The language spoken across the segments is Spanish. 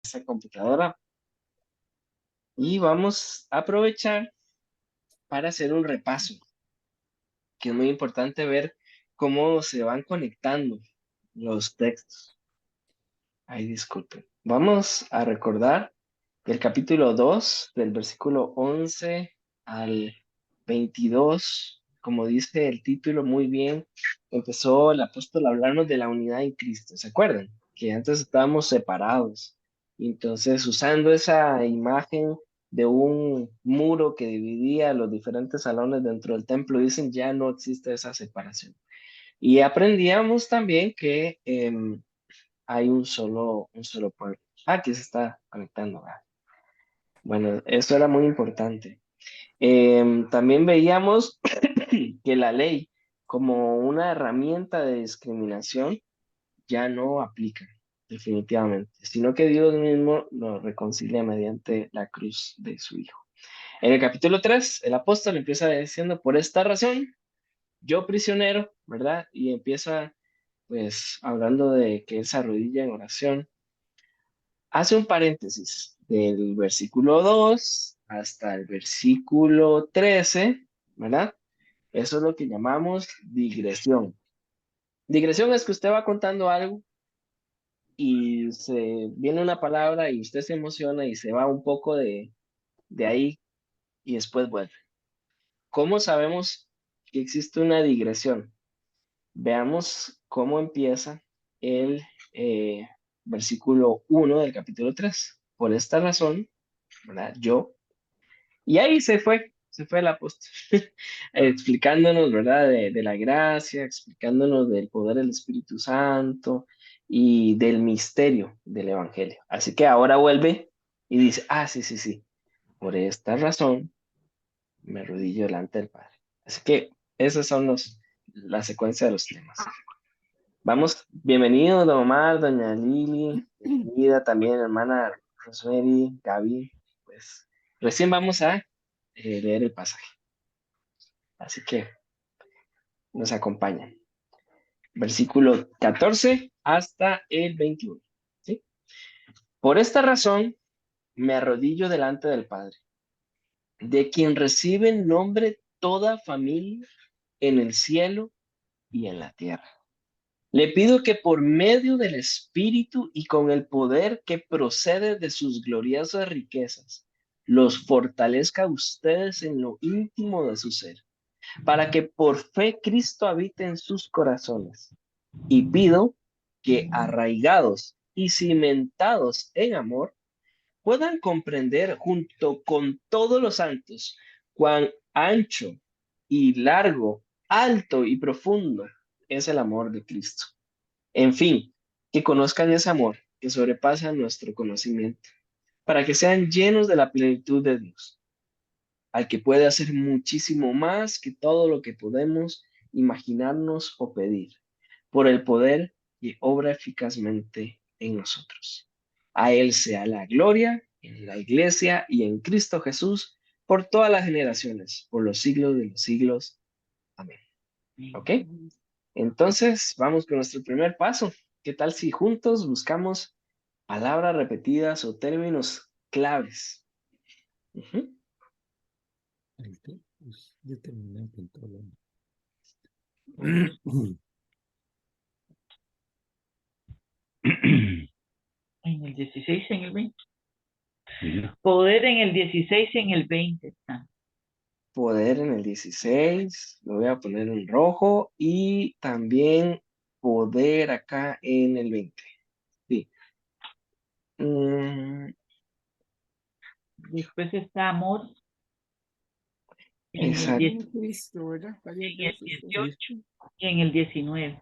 esta computadora y vamos a aprovechar para hacer un repaso, que es muy importante ver cómo se van conectando los textos. Ay, disculpen. Vamos a recordar el capítulo 2 del versículo 11 al 22, como dice el título muy bien, empezó el apóstol a hablarnos de la unidad en Cristo. ¿Se acuerdan? Que antes estábamos separados. Y entonces, usando esa imagen de un muro que dividía los diferentes salones dentro del templo, dicen ya no existe esa separación. Y aprendíamos también que hay un solo pueblo. Ah, aquí se está conectando. Bueno, eso era muy importante. También veíamos que la ley como una herramienta de discriminación ya no aplica definitivamente, sino que Dios mismo lo reconcilia mediante la cruz de su Hijo. En el capítulo 3, el apóstol empieza diciendo, por esta razón, yo prisionero, ¿verdad? Y empieza pues hablando de que él se arrodilla en oración. Hace un paréntesis del versículo 2 hasta el versículo 13, ¿verdad? Eso es lo que llamamos digresión. Digresión es que usted va contando algo y se viene una palabra y usted se emociona y se va un poco de ahí y después vuelve. ¿Cómo sabemos que existe una digresión? Veamos cómo empieza el versículo 1 del capítulo 3. Por esta razón, ¿verdad? Y ahí se fue el apóstol, explicándonos, ¿verdad? De la gracia, explicándonos del poder del Espíritu Santo y del misterio del Evangelio. Así que ahora vuelve y dice, ah, sí, sí, sí, por esta razón me arrodillo delante del Padre. Así que esas son la secuencia de los temas. Vamos, bienvenido, don Omar, doña Lili, bienvenida también, hermana Rosemary, Gaby, pues recién vamos a leer el pasaje. Así que nos acompañan. Versículo 14 hasta el 21. ¿Sí? Por esta razón me arrodillo delante del Padre, de quien recibe nombre toda familia en el cielo y en la tierra. Le pido que por medio del Espíritu y con el poder que procede de sus gloriosas riquezas, los fortalezca a ustedes en lo íntimo de su ser, para que por fe Cristo habite en sus corazones. Y pido que arraigados y cimentados en amor, puedan comprender junto con todos los santos cuán ancho y largo, alto y profundo es el amor de Cristo. En fin, que conozcan ese amor que sobrepasa nuestro conocimiento, para que sean llenos de la plenitud de Dios, al que puede hacer muchísimo más que todo lo que podemos imaginarnos o pedir, por el poder que obra eficazmente en nosotros. A Él sea la gloria en la iglesia y en Cristo Jesús por todas las generaciones, por los siglos de los siglos. Amén. ¿Ok? Entonces, vamos con nuestro primer paso. ¿Qué tal si juntos buscamos palabras repetidas o términos claves? Ujú. Ahorita, pues, ya terminé con todo. En el 16 y en el 20. Ujú. Poder en el 16 y en el 20 está. Poder en el 16, lo voy a poner en rojo y también poder acá en el 20. Sí. Mm, Después está amor en el, exacto. 10 En Cristo, ¿verdad? Varias en el veces. Sí. 18 y en el 19.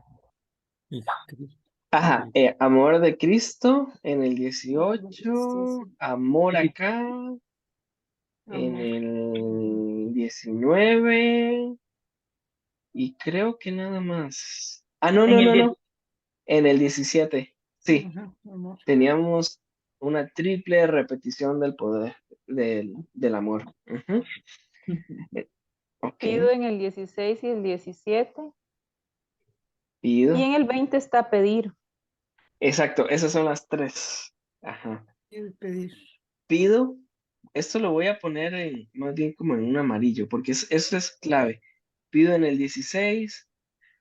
Y Cristo. Ajá, Sí. amor de Cristo en el Amor de Cristo, 18, sí. amor acá en Amor. el 19 y creo que nada más. Ah, no, En no, el no, 10, no, en el 17. Sí, Ajá, amor. teníamos una triple repetición del poder del amor. Ujú. Eh, Ok, Pido en el 16 y el 17. Y pido. en el 20 está pedir. Exacto, esas son las tres. Ajá. Quiero pedir. Pido, esto lo voy a poner más bien como en un amarillo, porque esto es clave. Pido en el 16,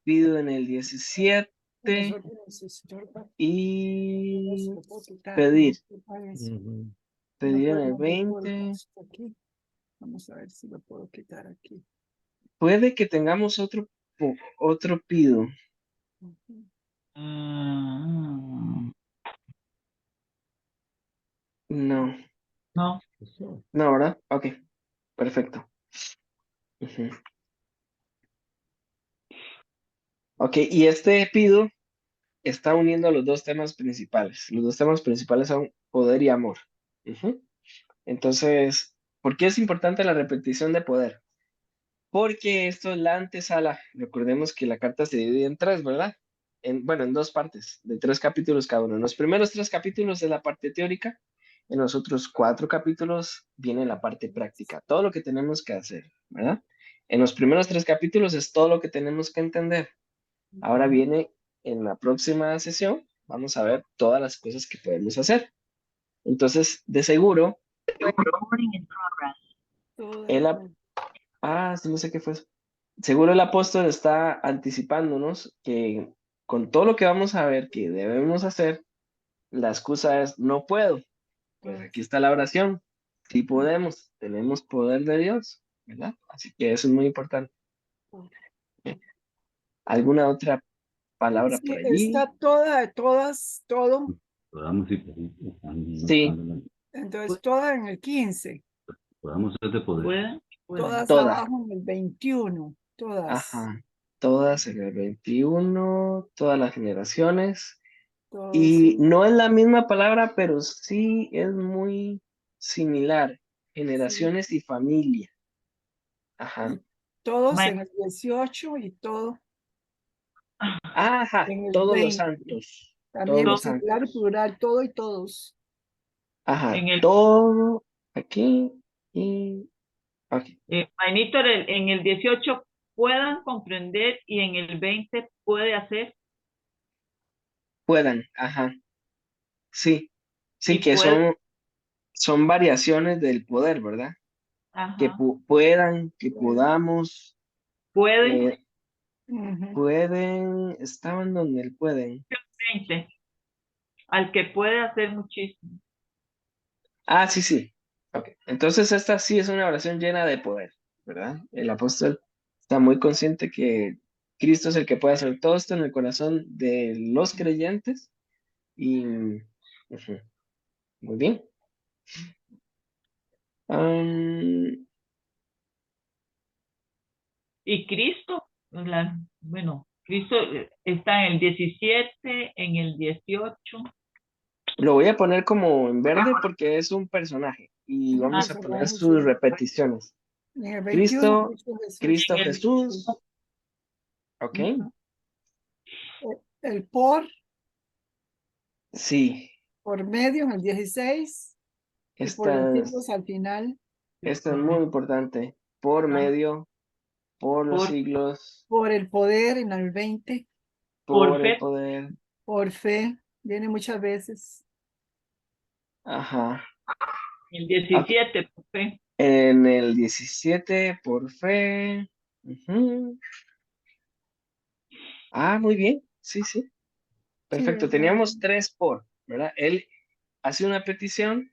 pido en el 17 y pedir. Ujú. Pedir en el 20. Vamos a ver si lo puedo quitar aquí. Puede que tengamos otro pido. Mm, No, no. Eso. no, ¿verdad? Ok, perfecto. Ujú. Ok, y este pido está uniendo los dos temas principales. Los dos temas principales son poder y amor. Ujú. Entonces, ¿por qué es importante la repetición de poder? Porque esto es la antesala. Recordemos que la carta se divide en tres, ¿verdad? Bueno, en dos partes, de 3 capítulos cada uno. En los primeros 3 capítulos es la parte teórica, en los otros 4 capítulos viene la parte práctica, todo lo que tenemos que hacer, ¿verdad? En los primeros 3 capítulos es todo lo que tenemos que entender. Ahora viene en la próxima sesión, vamos a ver todas las cosas que podemos hacer. Entonces, de seguro, Recording in progress. él, sí, no sé qué fue eso. Seguro el apóstol está anticipándonos que con todo lo que vamos a ver que debemos hacer, la excusa es no puedo. Pues aquí está la oración. Sí podemos, tenemos poder de Dios, ¿verdad? Así que eso es muy importante. ¿Alguna otra palabra Sí, por allí? está todo. Podamos ir están Sí, mostrando Entonces, toda en el 15, podamos ser de poder. Pueden. todas toda. abajo en el 21, todas, Ajá. Todas en el 21, todas las generaciones. todos, Y no es la misma palabra, pero sí es muy similar. sí, Generaciones y familia. Ajá. y todos en My- el 18 y todo Ajá. en el Todos los 20. santos. Todos También los singular y santos. plural, todo y todos. Ajá. en el Todo aquí y aquí. Mainito, en el 18 puedan comprender y en el 20 puede hacer Puedan. Ajá. Sí. Sí, y que puede. son variaciones del poder, ¿verdad? Que Ajá. puedan, que Puede. podamos, Puede. eh, Ujú. pueden, estaban donde el pueden. 20. Al que puede hacer muchísimo. Ah, sí, sí. Ok. Entonces esta sí es una oración llena de poder, ¿verdad? El apóstol está muy consciente que Cristo es el que puede hacer todo esto en el corazón de los creyentes y ujú, muy bien. Am, Y Cristo, bueno, Cristo está en el 17, en el 18. lo voy a poner como en verde porque es un personaje y En el Ah, vamos a poner personaje, sus sí. repeticiones. En el 21, Cristo, Cristo Jesús. Cristo en el, Jesús, ok, El sí, por medio en el 16 y por los esta siglos es, al final. esta es muy importante, por ah, medio, por los por, siglos, Por el poder en el 20, por por el fe, poder, por fe, viene muchas veces. ajá, en el ok, 17, por fe. en el 17 por fe, ujú. Ah, muy bien, sí, sí, Sí, perfecto, teníamos 3 ¿verdad? Él hace una petición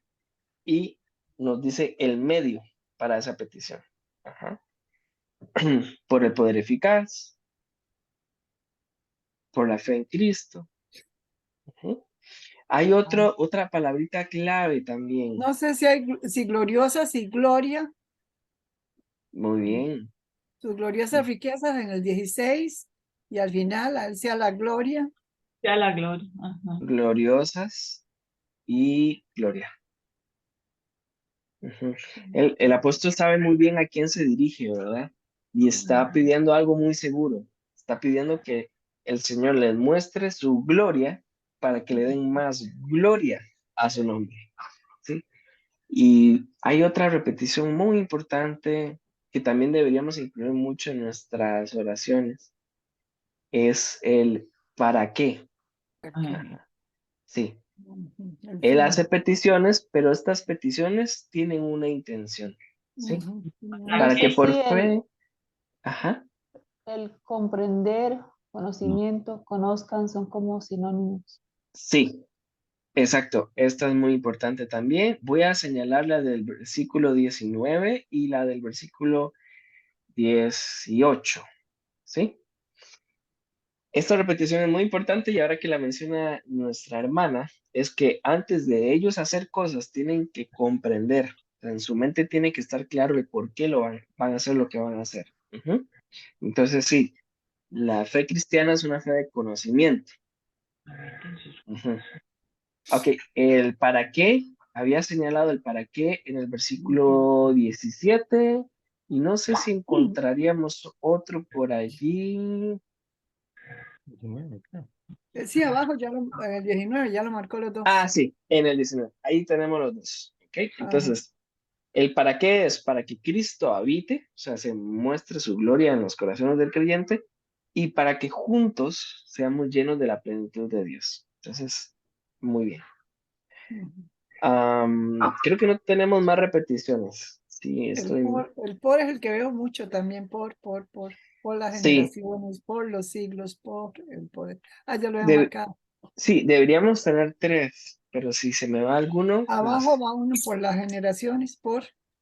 y nos dice el medio para esa petición. Ajá. Por el poder eficaz, por la fe en Cristo. Ujú. Hay otra palabrita clave también. no sé si gloriosas y gloria, Muy bien. sus gloriosas riquezas en el 16 y al final, a él sea la gloria. Sea la gloria. Ajá. Gloriosas y gloria. Ujú. El apóstol sabe muy bien a quién se dirige, ¿verdad? Y está pidiendo algo muy seguro. Está pidiendo que el Señor les muestre su gloria para que le den más gloria a su nombre. ¿Sí? Y hay otra repetición muy importante que también deberíamos incluir mucho en nuestras oraciones. Es el ¿para qué? Ajá. Ajá. Sí. Ujú, el Él fin. hace peticiones, pero estas peticiones tienen una intención, ¿sí? Ujú, No Para que sé por si fe, ajá, el comprender, No. conocimiento, conozcan son como sinónimos. sí, exacto. Esta es muy importante también. Voy a señalar la del versículo 19 y la del versículo 18, ¿sí? Esta repetición es muy importante y ahora que la menciona nuestra hermana, es que antes de ellos hacer cosas tienen que comprender. O sea, en su mente tiene que estar claro el por qué van a hacer lo que van a hacer. Ujú. Entonces, sí, la fe cristiana es una fe de conocimiento. Ujú. Ok, el para qué, había señalado el para qué en el versículo 17 y no sé si encontraríamos otro por allí. 19, creo. Sí, abajo ya en el 19 ya lo marcó los Ah, dos. sí, en el 19. Ahí tenemos los dos. ¿Ok? Ajá. Entonces, el para qué es para que Cristo habite, o sea, se muestre su gloria en los corazones del creyente y para que juntos seamos llenos de la plenitud de Dios. Entonces, muy bien. Ujú. Creo que no tenemos más repeticiones. Sí, estoy. El por es el que veo mucho también, por las Sí, generaciones, por los siglos, por el poder. Ah, ya lo he de- marcado. sí, deberíamos tener tres, pero si se me va alguno, Abajo pues. va uno por las generaciones,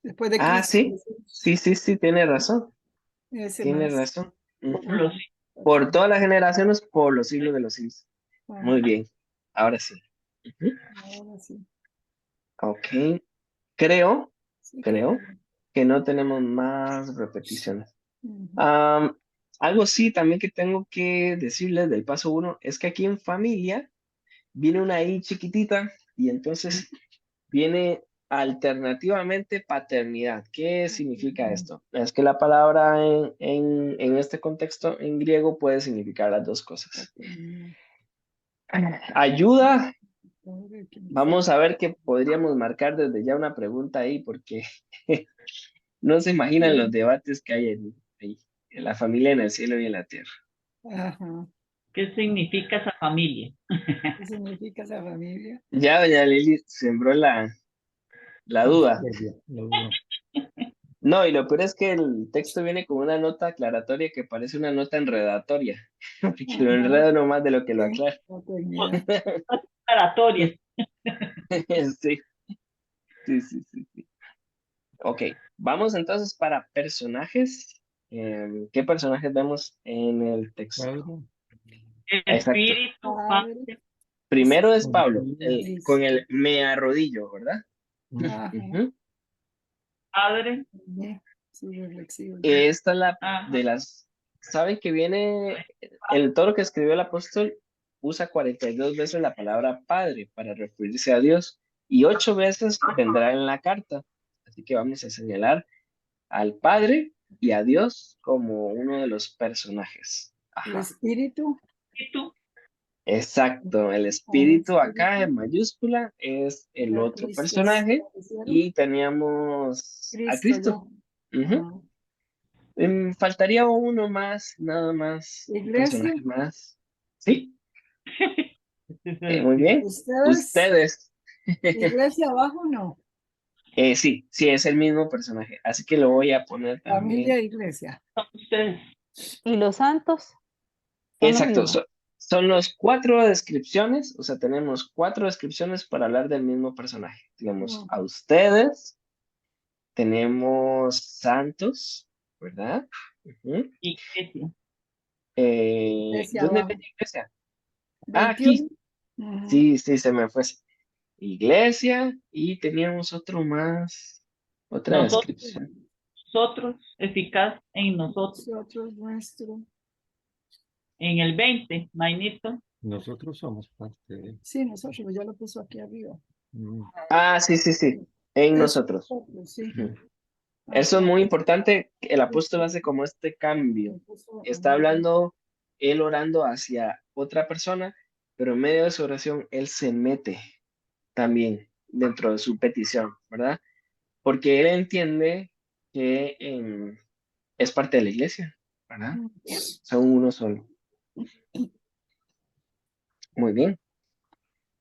después de Ah, Cristo. sí, sí, sí, sí, tiene razón. Ese Tiene más. razón. Por Ujú. los Por todas las generaciones, por los siglos de los siglos. Ajá, Muy bien. Ahora sí. Ujú. ahora sí. Ok. Creo, Sí, creo. creo que no tenemos más repeticiones. Ujú. Am, Algo sí también que tengo que decirles del paso uno es que aquí en familia viene una I chiquitita y entonces viene alternativamente paternidad. ¿Qué significa esto? Es que la palabra en este contexto en griego puede significar las dos cosas. Ayuda, vamos a ver que podríamos marcar desde ya una pregunta ahí porque no se imaginan los debates que hay ahí, en la familia en el cielo y en la tierra. Ajá. ¿Qué significa esa familia? ¿Qué significa esa familia? Ya doña Lili sembró la duda. Discordia, la duda. No, y lo peor es que el texto viene con una nota aclaratoria que parece una nota enredatoria, porque lo Ajá. enredo no más de lo que lo Sí, aclara. paternidad. Oratorias. Sí, sí, sí, sí, sí. Ok, vamos entonces para personajes. ¿Qué personajes vemos en el texto? Padre, Exacto. Espíritu, Padre, Padre, Primero es Pablo, con Cristo. el me arrodillo, ¿verdad? Ajá. Ujú. Padre. Bien. Sí, reflexivo. Esta es la Ajá. de las, ¿saben que viene el todo lo que escribió el apóstol? Usa 42 veces la palabra Padre para referirse a Dios y 8 veces vendrá en la carta. Así que vamos a señalar al Padre y a Dios como uno de los personajes. El Ajá, espíritu. Espíritu, exacto. El El espíritu acá en espíritu. mayúscula es el Ya otro Cristo es personaje hicieron. y teníamos a Cristo ya. Cristo. Ujú. Ajá. Faltaría uno más, nada más, un Iglesia. personaje más. Sí, ese es el muy bien. Ustedes. Ustedes. Iglesia abajo no. Sí, sí, es el mismo personaje. Así que lo voy a poner también. Familia, iglesia. son ustedes. ¿Y los santos son lo Exacto, mismo? son los cuatro descripciones, o sea, tenemos cuatro descripciones para hablar del mismo personaje. Tenemos a Ujú. ustedes, tenemos santos, ¿verdad? Ujú. Iglesia. Iglesia ¿Dónde abajo. ven iglesia? Ah, 21. aquí. Ujú. Sí, sí, se me fue. Iglesia y teníamos otro más, otra Nosotros, descripción. eficaz en nosotros. Nosotros, nuestro. En el 20, Mainito. nosotros somos parte de. Sí, nosotros, ya lo puso aquí arriba. Mm, Ah, sí, sí, sí, en Eso, nosotros. nosotros, sí. Ujú. Eso es Ajá. muy importante, el apóstol Eso, hace como este cambio. lo puso, Está ajá. hablando, él orando hacia otra persona, pero en medio de su oración, él se mete también dentro de su petición, ¿verdad? Porque él entiende que es parte de la iglesia, ¿verdad? Son uno solo. Muy bien.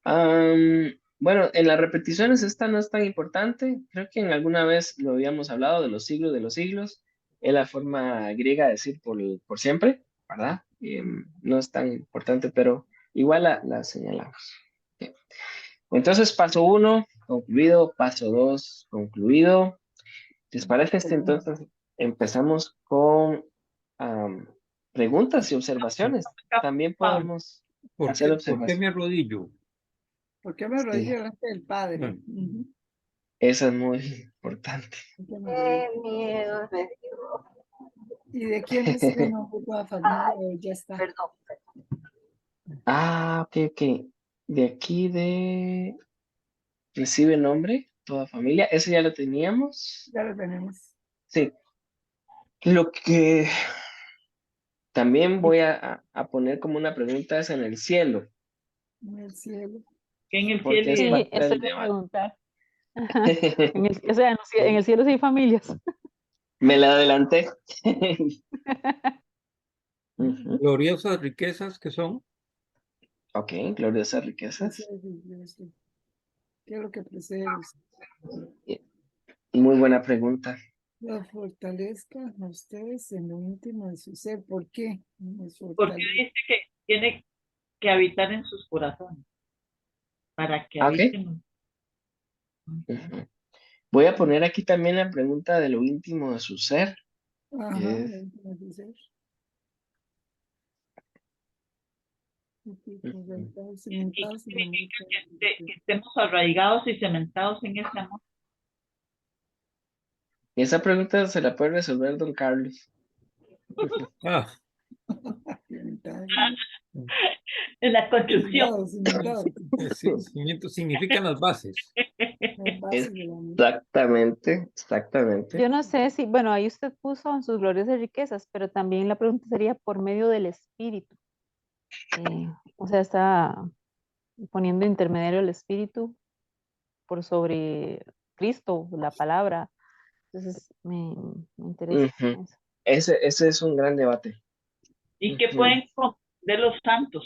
Bueno, en las repeticiones esta no es tan importante. Creo que en alguna vez lo habíamos hablado de los siglos. Es la forma griega de decir por siempre, ¿verdad? No es tan importante, pero igual la señalamos. Ok. Entonces, paso uno, concluido. Paso dos, concluido. ¿Les parece? Entonces, empezamos con am, preguntas y observaciones. También Pablo, podemos ¿Por hacer por qué observaciones. me arrodillo? ¿Por qué me Sí, arrodillo delante del Padre? Bueno, Ujú. eso es muy importante. ¿Por qué me arrodillo? Miedo me dio. ¿Y de quién recibe nombre toda familia? O ya está. Perdón. Ah, ok, ok. De aquí de recibe nombre, toda familia. Eso ya lo teníamos. Ya lo tenemos. Sí. Lo que también voy a poner como una pregunta es en el cielo, En el cielo. que en el cielo porque es y Sí, parte eso del iba a debate. preguntar. Ajá. O sea, en el cielo sí hay familias. Me la adelanté. Ujú. gloriosas riquezas que son. Ok, gloriosas Ese riquezas. es el- ¿Qué es lo que precede? Muy buena pregunta. Lo fortalezca a ustedes en lo íntimo de su ser. ¿Por qué? Nos porque fortalece. dice que tiene que habitar en sus corazones, para que Ah, ok. habiten. Ujú. Voy a poner aquí también la pregunta de lo íntimo de su ser. Ajá, que lo es, íntimo de su ser. ujú. ¿Y qué Cimentados en amor. significa que estemos arraigados y cementados en ese amor? Esa pregunta se la puede resolver don Carlos. Ah, Cimentados. En la construcción. Cimentados, cimentados. cimientos significan las bases. Las bases del amor. Exactamente, exactamente. Yo no sé si, bueno, ahí usted puso en sus glorias y riquezas, pero también la pregunta sería por medio del Espíritu. O sea, está poniendo intermediario el Espíritu por sobre Cristo, la palabra. Entonces, me interesa Ujú. eso. Ese es un gran debate. ¿Y qué Ujú. pueden comprender los santos?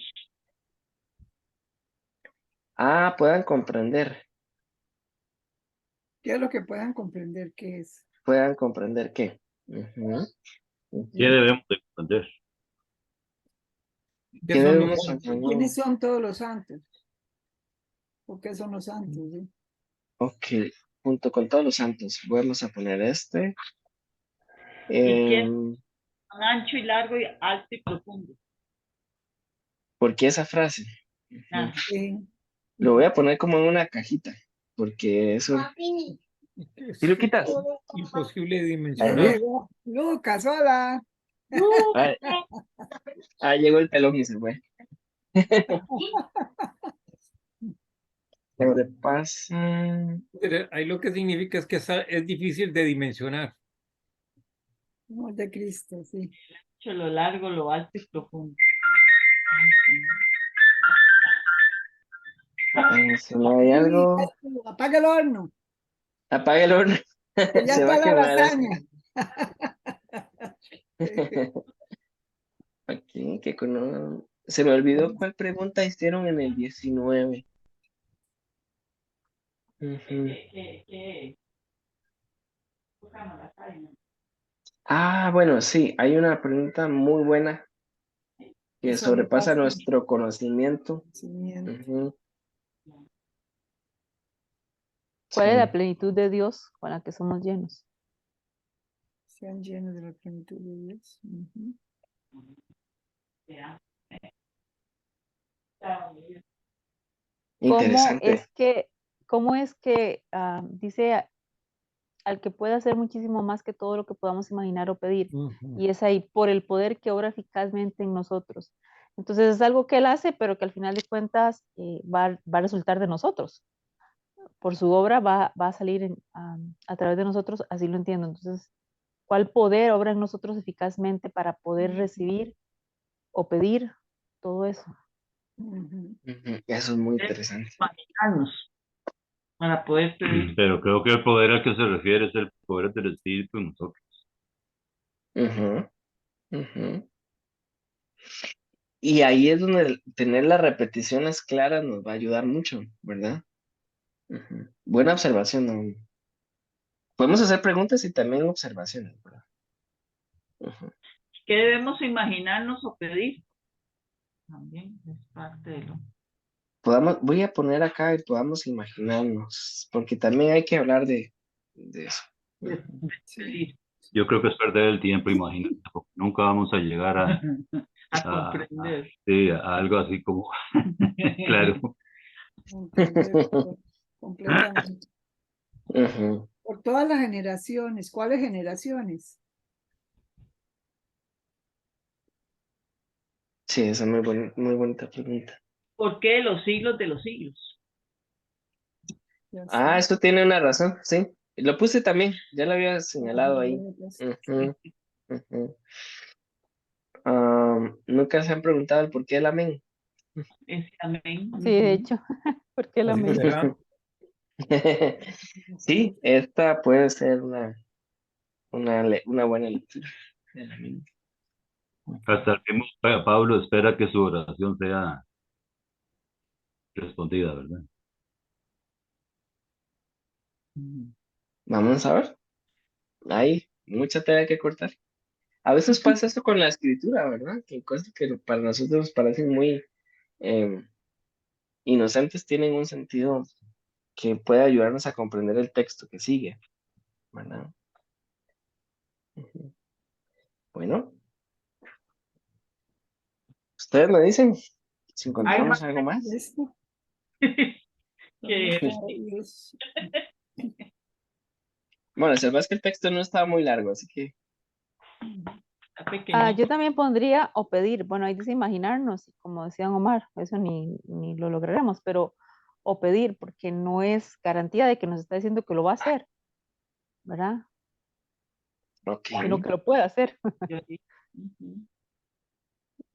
Ah, puedan comprender. ¿Qué es lo que puedan comprender que es? Puedan comprender qué. Ujú, ¿Qué ujú. debemos de comprender? ¿Qué ¿Qué son los debemos santos? comprender? ¿Quiénes son todos los santos? ¿Por qué son los santos? ¿Sí? Ok, junto con todos los santos, vamos a poner este. ¿Y qué es em, tan ancho y largo y alto y profundo? ¿Por qué esa frase? Ujú. Ajá. Sí. Lo voy a poner como en una cajita, porque eso. ¿Sí Es lo quitas? imposible de Ahí dimensionar. va. Lucas, hola. Ah, llegó el pelón y se fue. Sobrepasa. Pero ahí lo que significa es que es difícil de dimensionar. Amor de Cristo, sí. Ancho, lo largo, lo alto y profundo. Si no hay Uy, algo, apaga el horno, apague el horno. que ya Se va está a la quemar esto. lasaña. Aquí, se me olvidó cuál pregunta hicieron en el 19. Ujú. Ah, bueno, sí, hay una pregunta muy buena Que que sobrepasa sobrepasa el nuestro conocimiento. conocimiento. Ujú, ¿Cuál es la sí. plenitud de Dios con la que somos llenos? Sean llenos de la plenitud de Dios. Ujú. ¿Cómo Interesante. cómo es que dice al que puede hacer muchísimo más que todo lo que podamos imaginar o pedir? Ujú. Y es ahí, por el poder que obra eficazmente en nosotros. Entonces es algo que Él hace, pero que al final de cuentas va a resultar de nosotros. Por su obra va a salir a través de nosotros, así lo entiendo. Entonces, ¿cuál poder obra en nosotros eficazmente para poder recibir o pedir todo eso? Ujú. Ujú, eso es muy interesante. Imaginarnos para poder pedir. Pero creo que el poder al que se refiere es el poder del Espíritu en nosotros. Ujú, ujú. Y ahí es donde tener las repeticiones claras nos va a ayudar mucho, ¿verdad? Ujú. Buena observación, ¿no? Podemos hacer preguntas y también observaciones, ¿verdad? Ujú. ¿Qué debemos imaginarnos o pedir? También es parte de lo Voy a poner acá y podamos imaginarnos, porque también hay que hablar de eso. de Ujú. Sí. pedir, Yo creo que es perder el tiempo, imagínate, porque nunca vamos a llegar a a, comprender. sí, a algo así como, claro, Correcto, completamente. Ujú. Por todas las generaciones. ¿Cuáles generaciones? Sí, esa es muy bonita pregunta. ¿Por qué los siglos de los siglos? Ya Ah, está. esto tiene una razón, sí. Lo puse también, ya lo había señalado ahí. Ya está. Ujú, ujú. Nunca se han preguntado el por qué el amén. Ese amén. Sí, de Ujú. hecho, porque la Así mente. será. Sí, esta puede ser una buena lectura. El amén. hasta el mismo Pablo espera que su oración sea respondida, ¿verdad? Vamos a ver. Hay mucha tela que cortar. A veces pasa esto con la escritura, ¿verdad? Que cosas que para nosotros nos parecen muy eh, inocentes tienen un sentido que puede ayudarnos a comprender el texto que sigue, ¿verdad? Ujú. Bueno, ustedes me dicen si Hay encontramos más algo más. Esto, ¿dónde que está Dios? Bueno, la verdad es que el texto no estaba muy largo, así que está pequeñito. Yo también pondría o pedir, bueno, ahí dice imaginarnos, y como decía Omar, eso ni lo lograremos, pero o pedir, porque no es garantía de que nos está diciendo que lo va a hacer, ¿verdad? ok. Sino que lo puede hacer. Yo digo, ujú.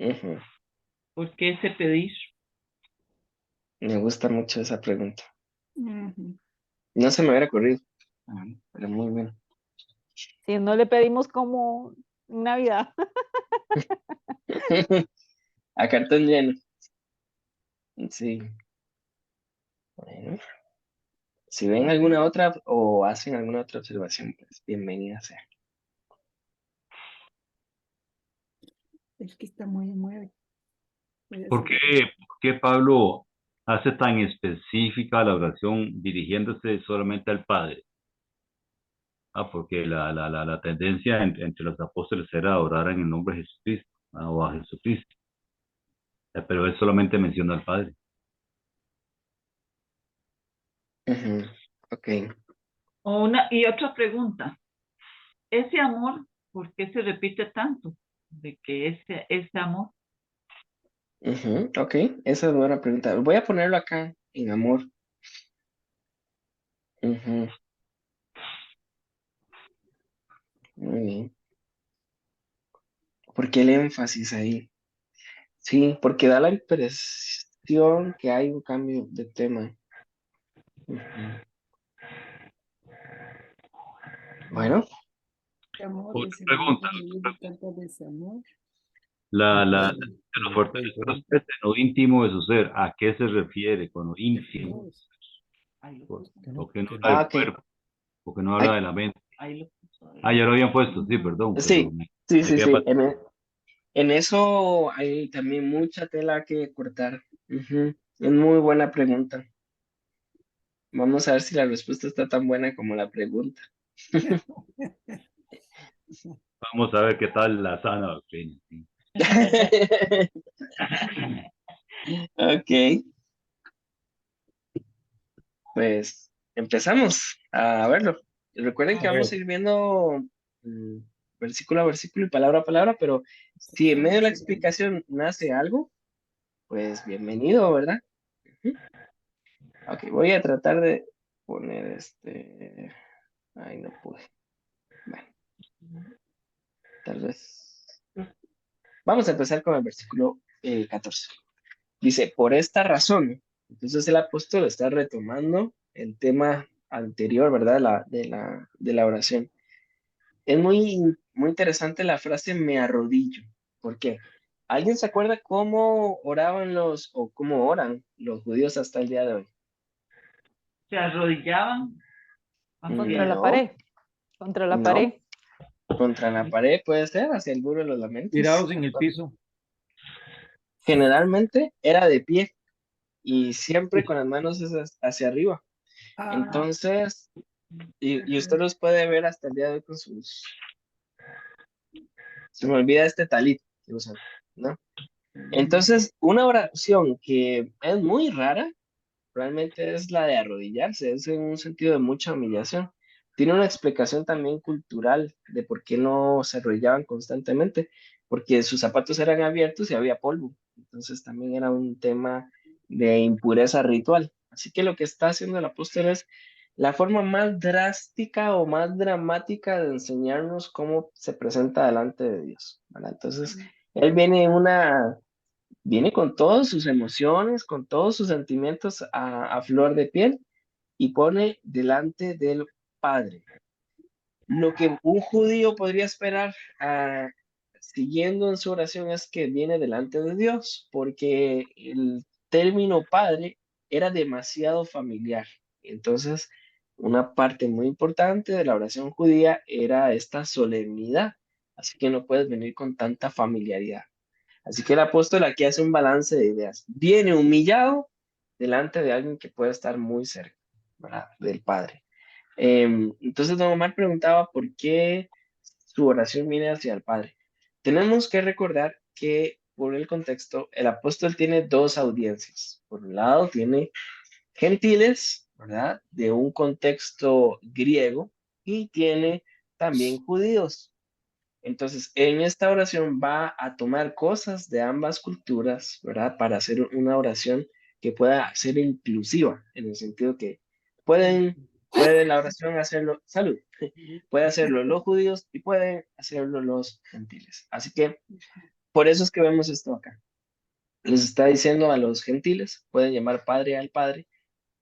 Ujú. ¿Por qué ese pedir? Me gusta mucho esa pregunta. Ujú. No se me hubiera ocurrido, pero muy bien. Si no le pedimos como en Navidad. A cartón lleno. Sí. Bueno, si ven alguna otra o hacen alguna otra observación, pues bienvenida sea. Es que está muy mueve. Voy a ¿Por hacer qué, por qué Pablo hace tan específica la oración dirigiéndose solamente al Padre? Porque la tendencia entre los apóstoles era orar en el nombre de Jesucristo, o a Jesucristo. Pero él solamente menciona al Padre. Ujú. Ok. Y otra pregunta. Ese amor, ¿por qué se repite tanto? De que ese amor, Ujú. Ok, esa es buena pregunta. Voy a ponerlo acá en amor. Ujú. Muy bien. ¿Por qué el énfasis ahí? Sí, porque da la impresión que hay un cambio de tema. Ujú. Bueno, amor, Otra ese amor, pregunta. de tanto desamor. Se nos fortalece los pies en lo íntimo de su ser. ¿A qué se refiere con lo íntimo? Dios. ahí lo ¿Por, puso, por qué no habla del ok. cuerpo? ¿Por qué no habla Ay, de la mente? ahí lo puso. Ya lo habían puesto, sí, perdón, pero sí, sí, me sí, quedé sí. En eso hay también mucha tela que cortar. Ujú. Es muy buena pregunta. Vamos a ver si la respuesta está tan buena como la pregunta. Vamos a ver qué tal la sana doctrina. Sí. Ok, pues empezamos a verlo. Recuerden que A vamos a ver, ir viendo mm, versículo a versículo y palabra a palabra, pero si en medio de la explicación nace algo, pues bienvenido, ¿verdad? Ujú. Ok, voy a tratar de poner este. Ay, no pude. Bueno, tal vez. Vamos a empezar con el versículo 14. Dice, por esta razón, entonces el apóstol está retomando el tema anterior, ¿verdad? De la oración. Es muy interesante la frase me arrodillo. ¿Por qué? ¿Alguien se acuerda cómo oraban o cómo oran los judíos hasta el día de hoy? Se arrodillaban bajo Contra la tierra. No, pared. Contra la no, pared. contra la pared puede ser, hacia el muro de los lamentos. Tirados en el piso. Generalmente era de pie y siempre con las manos hacia arriba. Ah, Entonces, y usted los puede ver hasta el día de hoy con se me olvida este talit que usan, ¿no? Entonces, una oración que es muy rara, realmente es la de arrodillarse, es en un sentido de mucha humillación. Tiene una explicación también cultural de por qué no se arrodillaban constantemente, porque sus zapatos eran abiertos y había polvo. Entonces también era un tema de impureza ritual. Así que lo que está haciendo el apóstol es la forma más drástica o más dramática de enseñarnos cómo se presenta delante de Dios, ¿verdad? Entonces, él viene con todas sus emociones, con todos sus sentimientos a flor de piel y pone delante del Padre. Lo que un judío podría esperar siguiendo en su oración es que viene delante de Dios, porque el término Padre era demasiado familiar. Entonces, una parte muy importante de la oración judía era esta solemnidad, así que no puedes venir con tanta familiaridad. Así que el apóstol aquí hace un balance de ideas. Viene humillado delante de alguien que puede estar muy cerca, ¿verdad? Del Padre. Entonces, don Omar preguntaba por qué su oración viene hacia el Padre. Tenemos que recordar que, por el contexto, el apóstol tiene dos audiencias. Por un lado, tiene gentiles, ¿verdad? De un contexto griego y tiene también judíos. Entonces, en esta oración va a tomar cosas de ambas culturas, ¿verdad? Para hacer una oración que pueda ser inclusiva, en el sentido que puede la oración hacerlo, salud, puede hacerlo los judíos y pueden hacerlo los gentiles. Así que por eso es que vemos esto acá. Les está diciendo a los gentiles, pueden llamar padre al padre,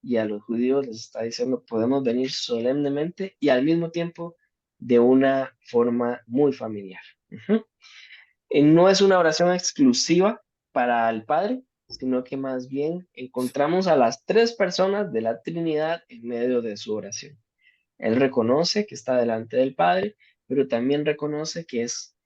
y a los judíos les está diciendo, podemos venir solemnemente y al mismo tiempo de una forma muy familiar. Ujú. No es una oración exclusiva para el Padre, sino que más bien encontramos a las tres personas de la Trinidad en medio de su oración. Él reconoce que está delante del Padre, pero también reconoce que es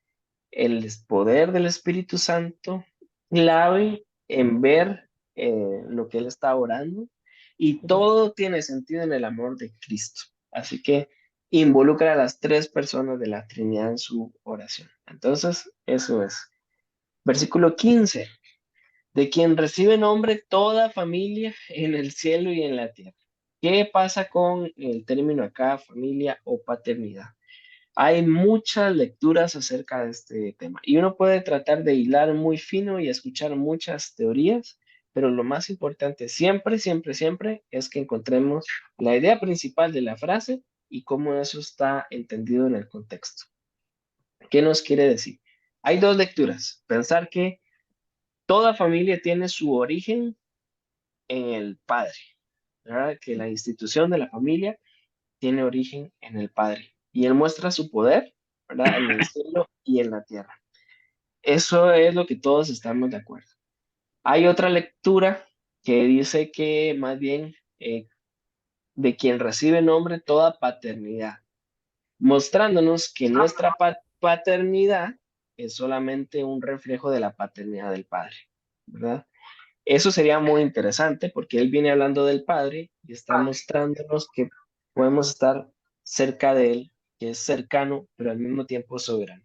el poder del Espíritu Santo clave en ver lo que él está orando y todo tiene sentido en el amor de Cristo. Así que involucra a las tres personas de la Trinidad en su oración. Entonces, eso es. Versículo 15. De quien recibe nombre toda familia en el cielo y en la tierra. ¿Qué pasa con el término acá, familia o paternidad? Hay muchas lecturas acerca de este tema y uno puede tratar de hilar muy fino y escuchar muchas teorías, pero lo más importante siempre, siempre, siempre es que encontremos la idea principal de la frase y cómo eso está entendido en el contexto. ¿Qué nos quiere decir? Hay dos lecturas. Pensar que toda familia tiene su origen en el padre, ¿verdad? Que la institución de la familia tiene origen en el Padre y Él muestra su poder, ¿verdad? En el cielo y en la tierra. Eso es lo que todos estamos de acuerdo. Hay otra lectura que dice que más bien de quien recibe nombre toda paternidad, mostrándonos que nuestra paternidad es solamente un reflejo de la paternidad del Padre, ¿verdad? Eso sería muy interesante porque él viene hablando del Padre y está mostrándonos que podemos estar cerca de él, que es cercano, pero al mismo tiempo soberano.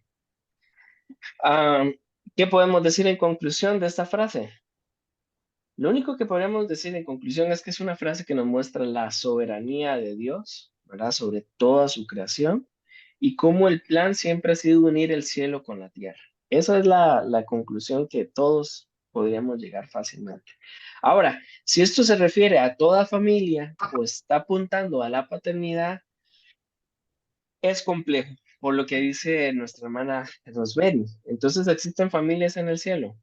Ah, ¿Qué podemos decir en conclusión de esta frase? Lo único que podemos decir en conclusión es que es una frase que nos muestra la soberanía de Dios, ¿verdad? Sobre toda su creación y cómo el plan siempre ha sido unir el cielo con la tierra. Esa es la conclusión que todos podríamos llegar fácilmente. Ahora, si esto se refiere a toda familia o está apuntando a la paternidad, es complejo, por lo que dice nuestra hermana Rosberi. Entonces, ¿existen familias en el cielo?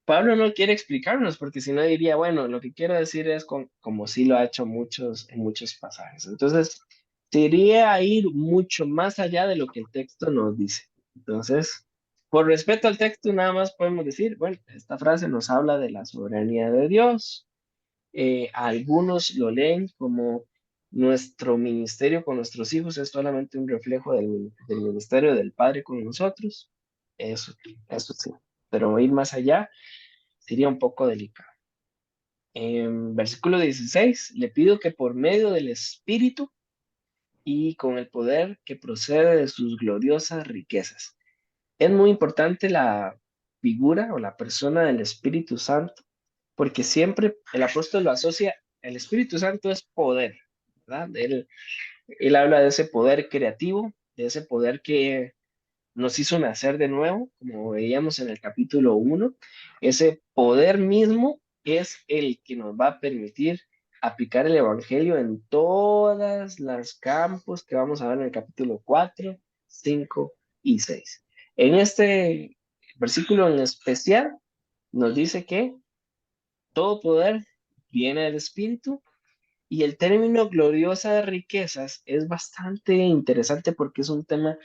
Pablo no quiere explicarnos, porque si no diría, bueno, lo que quiero decir es como sí lo ha hecho en muchos pasajes. Entonces, se iría a ir mucho más allá de lo que el texto nos dice. Entonces, Por respeto al texto, nada más podemos decir, bueno, esta frase nos habla de la soberanía de Dios. Algunos lo leen como nuestro ministerio con nuestros hijos es solamente un reflejo del ministerio del Padre con nosotros. Eso sí, pero ir más allá sería un poco delicado. En versículo 16, le pido que por medio del Espíritu y con el poder que procede de sus gloriosas riquezas. Es muy importante la figura o la persona del Espíritu Santo, porque siempre el apóstol lo asocia, el Espíritu Santo es poder, ¿verdad? Él habla de ese poder creativo, de ese poder que nos hizo nacer de nuevo, como veíamos en el capítulo 1. Ese poder mismo es el que nos va a permitir aplicar el Evangelio en todas las campos que vamos a ver en el capítulo 4, 5 y 6. En este versículo en especial nos dice que todo poder viene del Espíritu y el término gloriosas riquezas es bastante interesante porque es un tema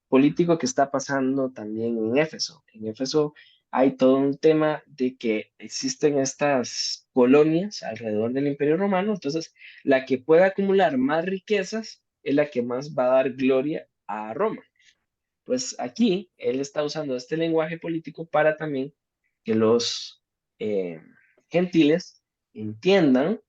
político que está pasando también en Éfeso. En Éfeso hay todo un tema de que existen estas colonias alrededor del Imperio Romano, entonces la que pueda acumular más riquezas es la que más va a dar gloria a Roma. Pues aquí él está usando este lenguaje político para también que los eh, gentiles entiendan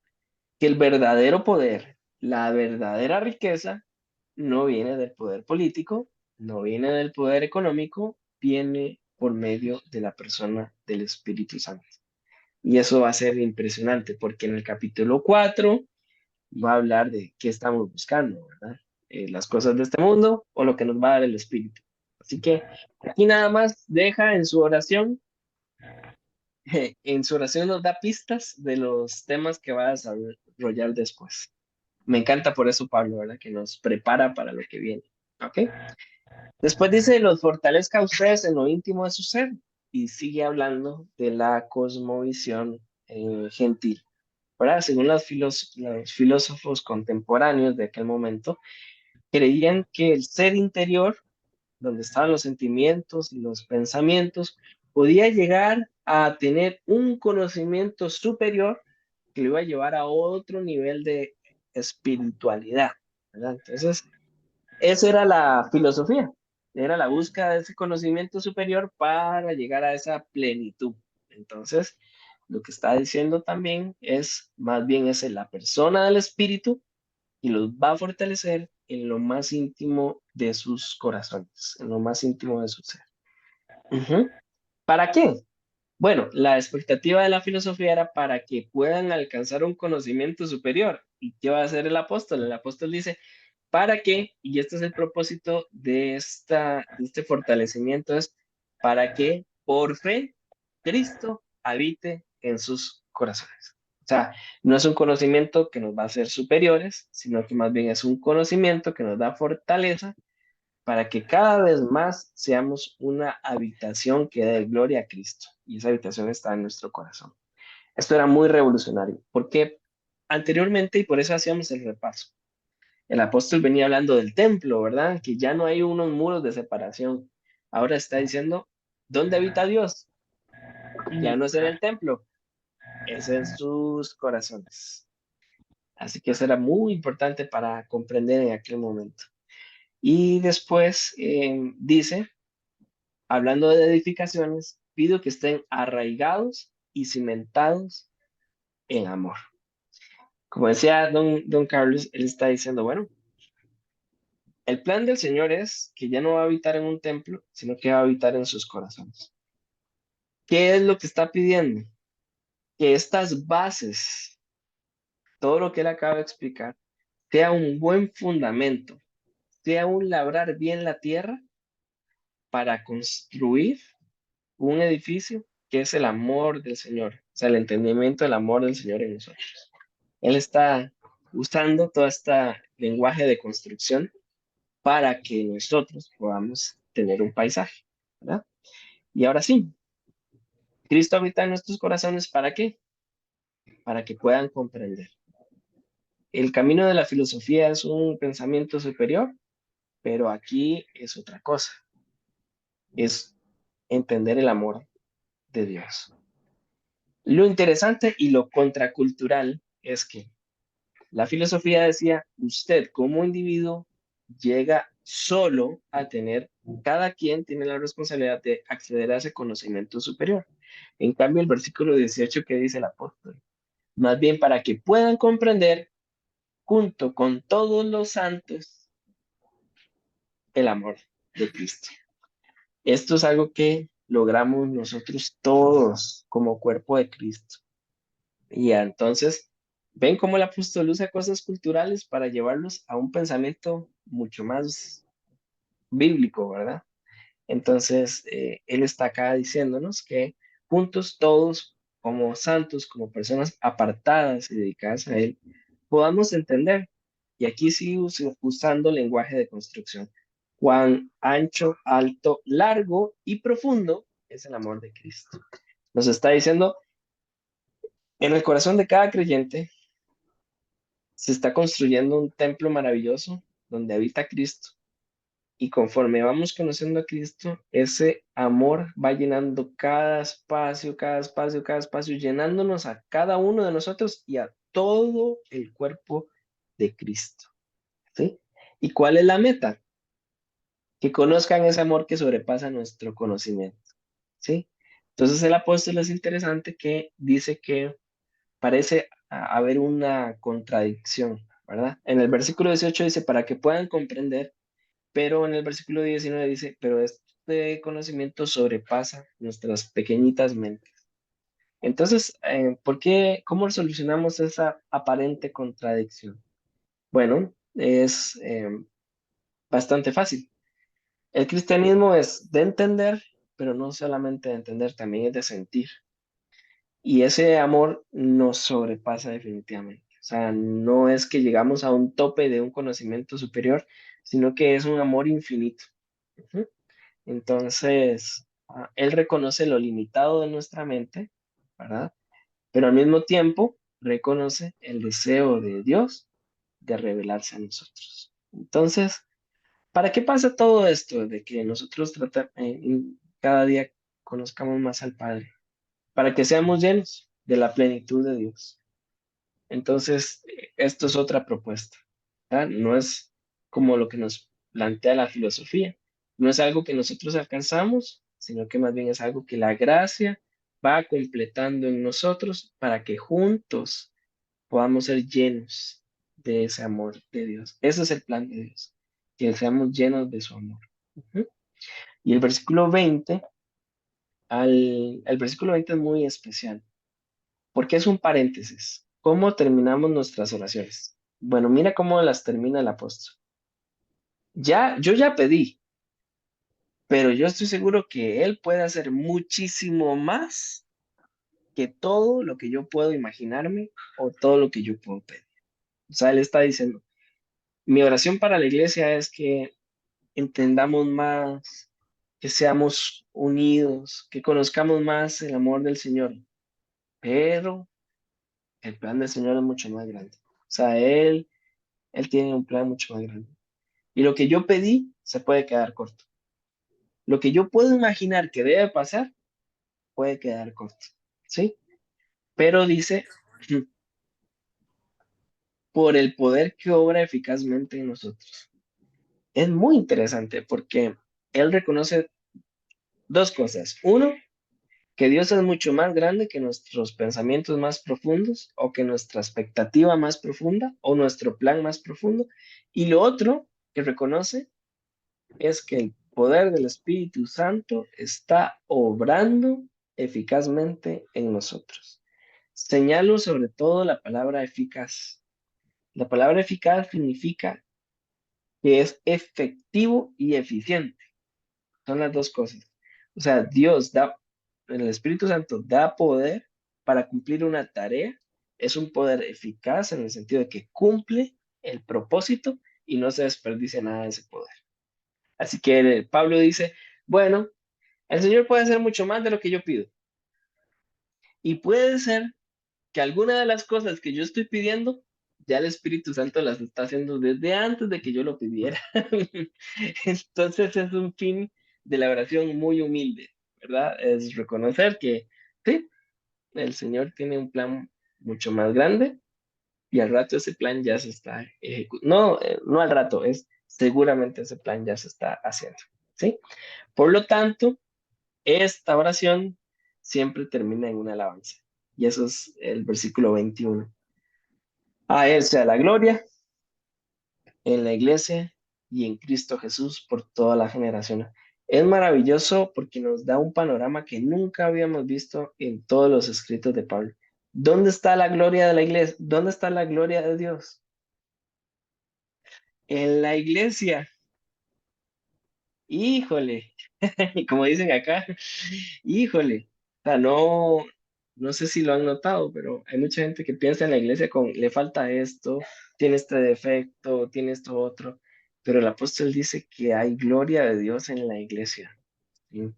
que el verdadero poder, la verdadera riqueza, no viene del poder político, no viene del poder económico, viene por medio de la persona del Espíritu Santo. Y eso va a ser impresionante porque en el capítulo 4 va a hablar de qué estamos buscando, ¿verdad? Las cosas de este mundo o lo que nos va a dar el Espíritu. Así que aquí nada más deja en su oración, en su oración nos da pistas de los temas que va a desarrollar después. Me encanta por eso Pablo, ¿verdad? Que nos prepara para lo que viene. ¿Ok? Después dice, los fortalezca a ustedes en lo íntimo de su ser. Y sigue hablando de la cosmovisión gentil. ¿Verdad? Según los filósofos contemporáneos de aquel momento, creían que el ser interior, donde estaban los sentimientos y los pensamientos, podía llegar a tener un conocimiento superior que lo iba a llevar a otro nivel de espiritualidad, ¿verdad? Entonces, esa era la filosofía, era la búsqueda de ese conocimiento superior para llegar a esa plenitud. Entonces, lo que está diciendo también es, más bien es la persona del espíritu y los va a fortalecer en lo más íntimo de sus corazones, en lo más íntimo de su ser. Ujú. ¿Para qué? Bueno, la expectativa de la filosofía era para que puedan alcanzar un conocimiento superior. ¿Y qué va a hacer el apóstol? El apóstol dice, ¿para qué? Y este es el propósito de este fortalecimiento, es para que por fe Cristo habite en sus corazones. O sea, no es un conocimiento que nos va a hacer superiores, sino que más bien es un conocimiento que nos da fortaleza para que cada vez más seamos una habitación que dé gloria a Cristo. Y esa habitación está en nuestro corazón. Esto era muy revolucionario, porque anteriormente, y por eso hacíamos el repaso, el apóstol venía hablando del templo, ¿verdad? Que ya no hay unos muros de separación. Ahora está diciendo, ¿dónde habita Dios? Ya no es en el templo, es en sus corazones. Así que eso era muy importante para comprender en aquel momento. Y después dice, hablando de edificaciones, pido que estén arraigados y cimentados en amor. Como decía don Carlos, él está diciendo, bueno, el plan del Señor es que ya no va a habitar en un templo, sino que va a habitar en sus corazones. ¿Qué es lo que está pidiendo? Que estas bases, todo lo que él acaba de explicar, sea un buen fundamento, sea un labrar bien la tierra para construir un edificio que es el amor del Señor, o sea, el entendimiento del amor del Señor en nosotros. Él está usando todo este lenguaje de construcción para que nosotros podamos tener un paisaje, ¿verdad? Y ahora sí, Cristo habita en nuestros corazones, ¿para qué? Para que puedan comprender. El camino de la filosofía es un pensamiento superior, pero aquí es otra cosa. Es entender el amor de Dios. Lo interesante y lo contracultural es que la filosofía decía, usted como individuo llega solo a tener, cada quien tiene la responsabilidad de acceder a ese conocimiento superior. En cambio, el versículo 18 que dice el apóstol, más bien para que puedan comprender junto con todos los santos el amor de Cristo. Esto es algo que logramos nosotros todos como cuerpo de Cristo. Y entonces, ven cómo el apóstol usa cosas culturales para llevarlos a un pensamiento mucho más bíblico, ¿verdad? Entonces, él está acá diciéndonos que juntos todos, como santos, como personas apartadas y dedicadas a él, podamos entender. Y aquí sí usando lenguaje de construcción. Cuán ancho, alto, largo y profundo es el amor de Cristo. Nos está diciendo, en el corazón de cada creyente se está construyendo un templo maravilloso donde habita Cristo. Y conforme vamos conociendo a Cristo, ese amor va llenando cada espacio, cada espacio, cada espacio, llenándonos a cada uno de nosotros y a todo el cuerpo de Cristo. ¿Sí? ¿Y cuál es la meta? Que conozcan ese amor que sobrepasa nuestro conocimiento. ¿Sí? Entonces el apóstol es interesante que dice que parece haber una contradicción, ¿verdad? En el versículo 18 dice, para que puedan comprender, pero en el versículo 19 dice, pero este conocimiento sobrepasa nuestras pequeñitas mentes. Entonces, ¿por qué, cómo solucionamos esa aparente contradicción? Bueno, es bastante fácil. El cristianismo es de entender, pero no solamente de entender, también es de sentir. Y ese amor nos sobrepasa definitivamente. O sea, no es que llegamos a un tope de un conocimiento superior, sino que es un amor infinito. Ujú. Entonces, él reconoce lo limitado de nuestra mente, ¿verdad? Pero al mismo tiempo reconoce el deseo de Dios de revelarse a nosotros. Entonces, ¿para qué pasa todo esto de que nosotros cada día conozcamos más al Padre? Para que seamos llenos de la plenitud de Dios. Entonces, esto es otra propuesta, ¿verdad? No es como lo que nos plantea la filosofía. No es algo que nosotros alcanzamos, sino que más bien es algo que la gracia va completando en nosotros para que juntos podamos ser llenos de ese amor de Dios. Ese es el plan de Dios, que seamos llenos de su amor. Ujú. Y el versículo 20, el versículo 20 es muy especial porque es un paréntesis. ¿Cómo terminamos nuestras oraciones? Bueno, mira cómo las termina el apóstol. Yo ya pedí, pero yo estoy seguro que Él puede hacer muchísimo más que todo lo que yo puedo imaginarme o todo lo que yo puedo pedir. O sea, Él está diciendo, mi oración para la iglesia es que entendamos más, que seamos unidos, que conozcamos más el amor del Señor. Pero el plan del Señor es mucho más grande. O sea, Él tiene un plan mucho más grande. Y lo que yo pedí se puede quedar corto. Lo que yo puedo imaginar que debe pasar puede quedar corto. ¿Sí? Pero dice, por el poder que obra eficazmente en nosotros. Es muy interesante porque él reconoce dos cosas. Uno, que Dios es mucho más grande que nuestros pensamientos más profundos o que nuestra expectativa más profunda o nuestro plan más profundo. Y lo otro que reconoce es que el poder del Espíritu Santo está obrando eficazmente en nosotros. Señalo sobre todo la palabra eficaz. La palabra eficaz significa que es efectivo y eficiente. Son las dos cosas. O sea, el Espíritu Santo da poder para cumplir una tarea. Es un poder eficaz en el sentido de que cumple el propósito y no se desperdicia nada de ese poder. Así que Pablo dice, bueno, el Señor puede hacer mucho más de lo que yo pido. Y puede ser que alguna de las cosas que yo estoy pidiendo, ya el Espíritu Santo las está haciendo desde antes de que yo lo pidiera. Entonces es un fin de la oración muy humilde, ¿verdad? Es reconocer que sí, el Señor tiene un plan mucho más grande y al rato ese plan ya se está ejecutando. No, no al rato, es seguramente ese plan ya se está haciendo, ¿sí? Por lo tanto, esta oración siempre termina en una alabanza. Y eso es el versículo 21. A Él sea la gloria en la iglesia y en Cristo Jesús por toda la generación. Es maravilloso porque nos da un panorama que nunca habíamos visto en todos los escritos de Pablo. ¿Dónde está la gloria de la iglesia? ¿Dónde está la gloria de Dios? En la iglesia. Híjole, como dicen acá, híjole. O sea, no, no sé si lo han notado, pero hay mucha gente que piensa en la iglesia con, le falta esto, tiene este defecto, tiene esto otro, pero el apóstol dice que hay gloria de Dios en la iglesia, ¿sí?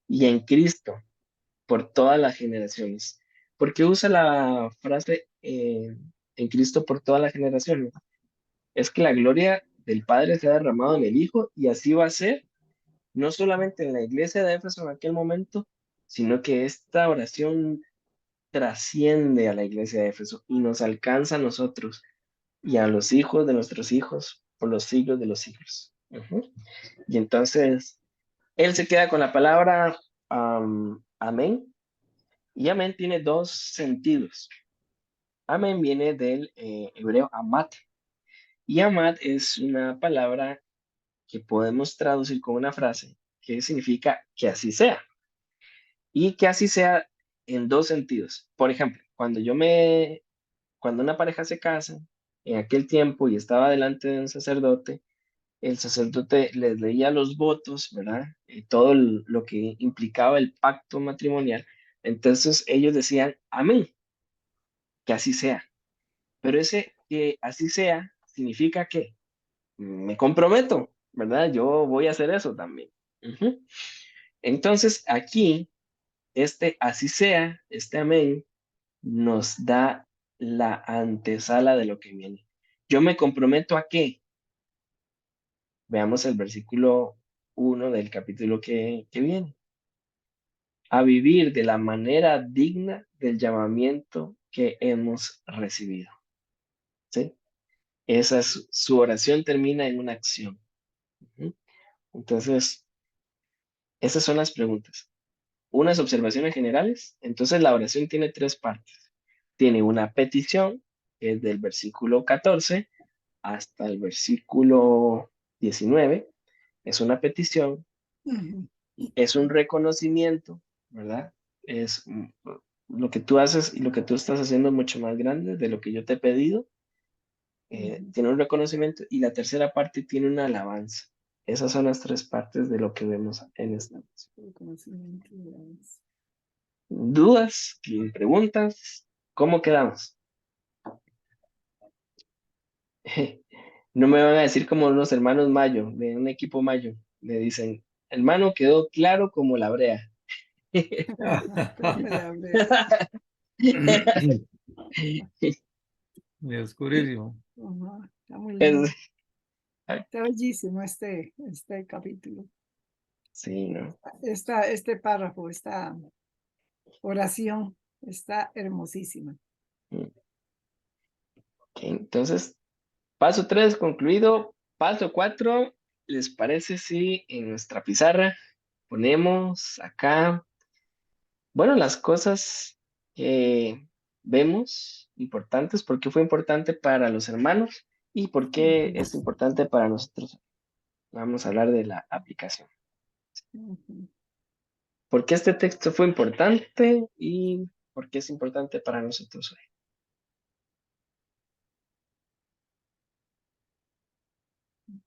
Y en Cristo, por todas las generaciones. ¿Por qué usa la frase en Cristo por todas las generaciones? Es que la gloria del Padre se ha derramado en el Hijo y así va a ser no solamente en la iglesia de Éfeso en aquel momento, sino que esta oración trasciende a la iglesia de Éfeso y nos alcanza a nosotros y a los hijos de nuestros hijos por los siglos de los siglos. Ujú. Y entonces, él se queda con la palabra amén, y amén tiene dos sentidos. Amén viene del hebreo amat, y amat es una palabra que podemos traducir con una frase que significa que así sea. Y que así sea en dos sentidos. Por ejemplo, cuando una pareja se casa, en aquel tiempo y estaba delante de un sacerdote, el sacerdote les leía los votos, ¿verdad? Y todo lo que implicaba el pacto matrimonial. Entonces ellos decían, amén, que así sea. Pero ese que así sea significa que me comprometo, ¿verdad? Yo voy a hacer eso también. Ujú. Entonces aquí, este así sea, este amén, nos da la antesala de lo que viene. Yo me comprometo a qué. Veamos el versículo 1 del capítulo que viene. A vivir de la manera digna del llamamiento que hemos recibido. ¿Sí? Esa es, su oración termina en una acción. Ujú. Entonces, esas son las preguntas. Unas observaciones generales. Entonces, la oración tiene tres partes. Tiene una petición, que es del versículo 14 hasta el versículo 19, es una petición, Ujú. es un reconocimiento, ¿verdad? Es lo que tú haces y lo que tú estás haciendo es mucho más grande de lo que yo te he pedido. Tiene un reconocimiento y la tercera parte tiene una alabanza. Esas son las tres partes de lo que vemos en esta canción. Reconocimiento y alabanza. ¿Dudas? ¿Preguntas? ¿Cómo quedamos? No me van a decir como unos hermanos Mayo, de un equipo Mayo. Me dicen, hermano, quedó claro como la brea. Como la brea. De oscurísimo. Ajá, está muy lindo. Es- Está bellísimo este capítulo. Sí, ¿no? Este párrafo, esta oración está hermosísima. Ok, entonces, paso 3 concluido. Paso 4, ¿les parece si en nuestra pizarra ponemos acá, bueno, las cosas que vemos importantes, por qué fue importante para los hermanos y por qué Ujú, es importante para nosotros? Vamos a hablar de la aplicación. ujú. ¿Por qué este texto fue importante y por qué es importante para nosotros hoy?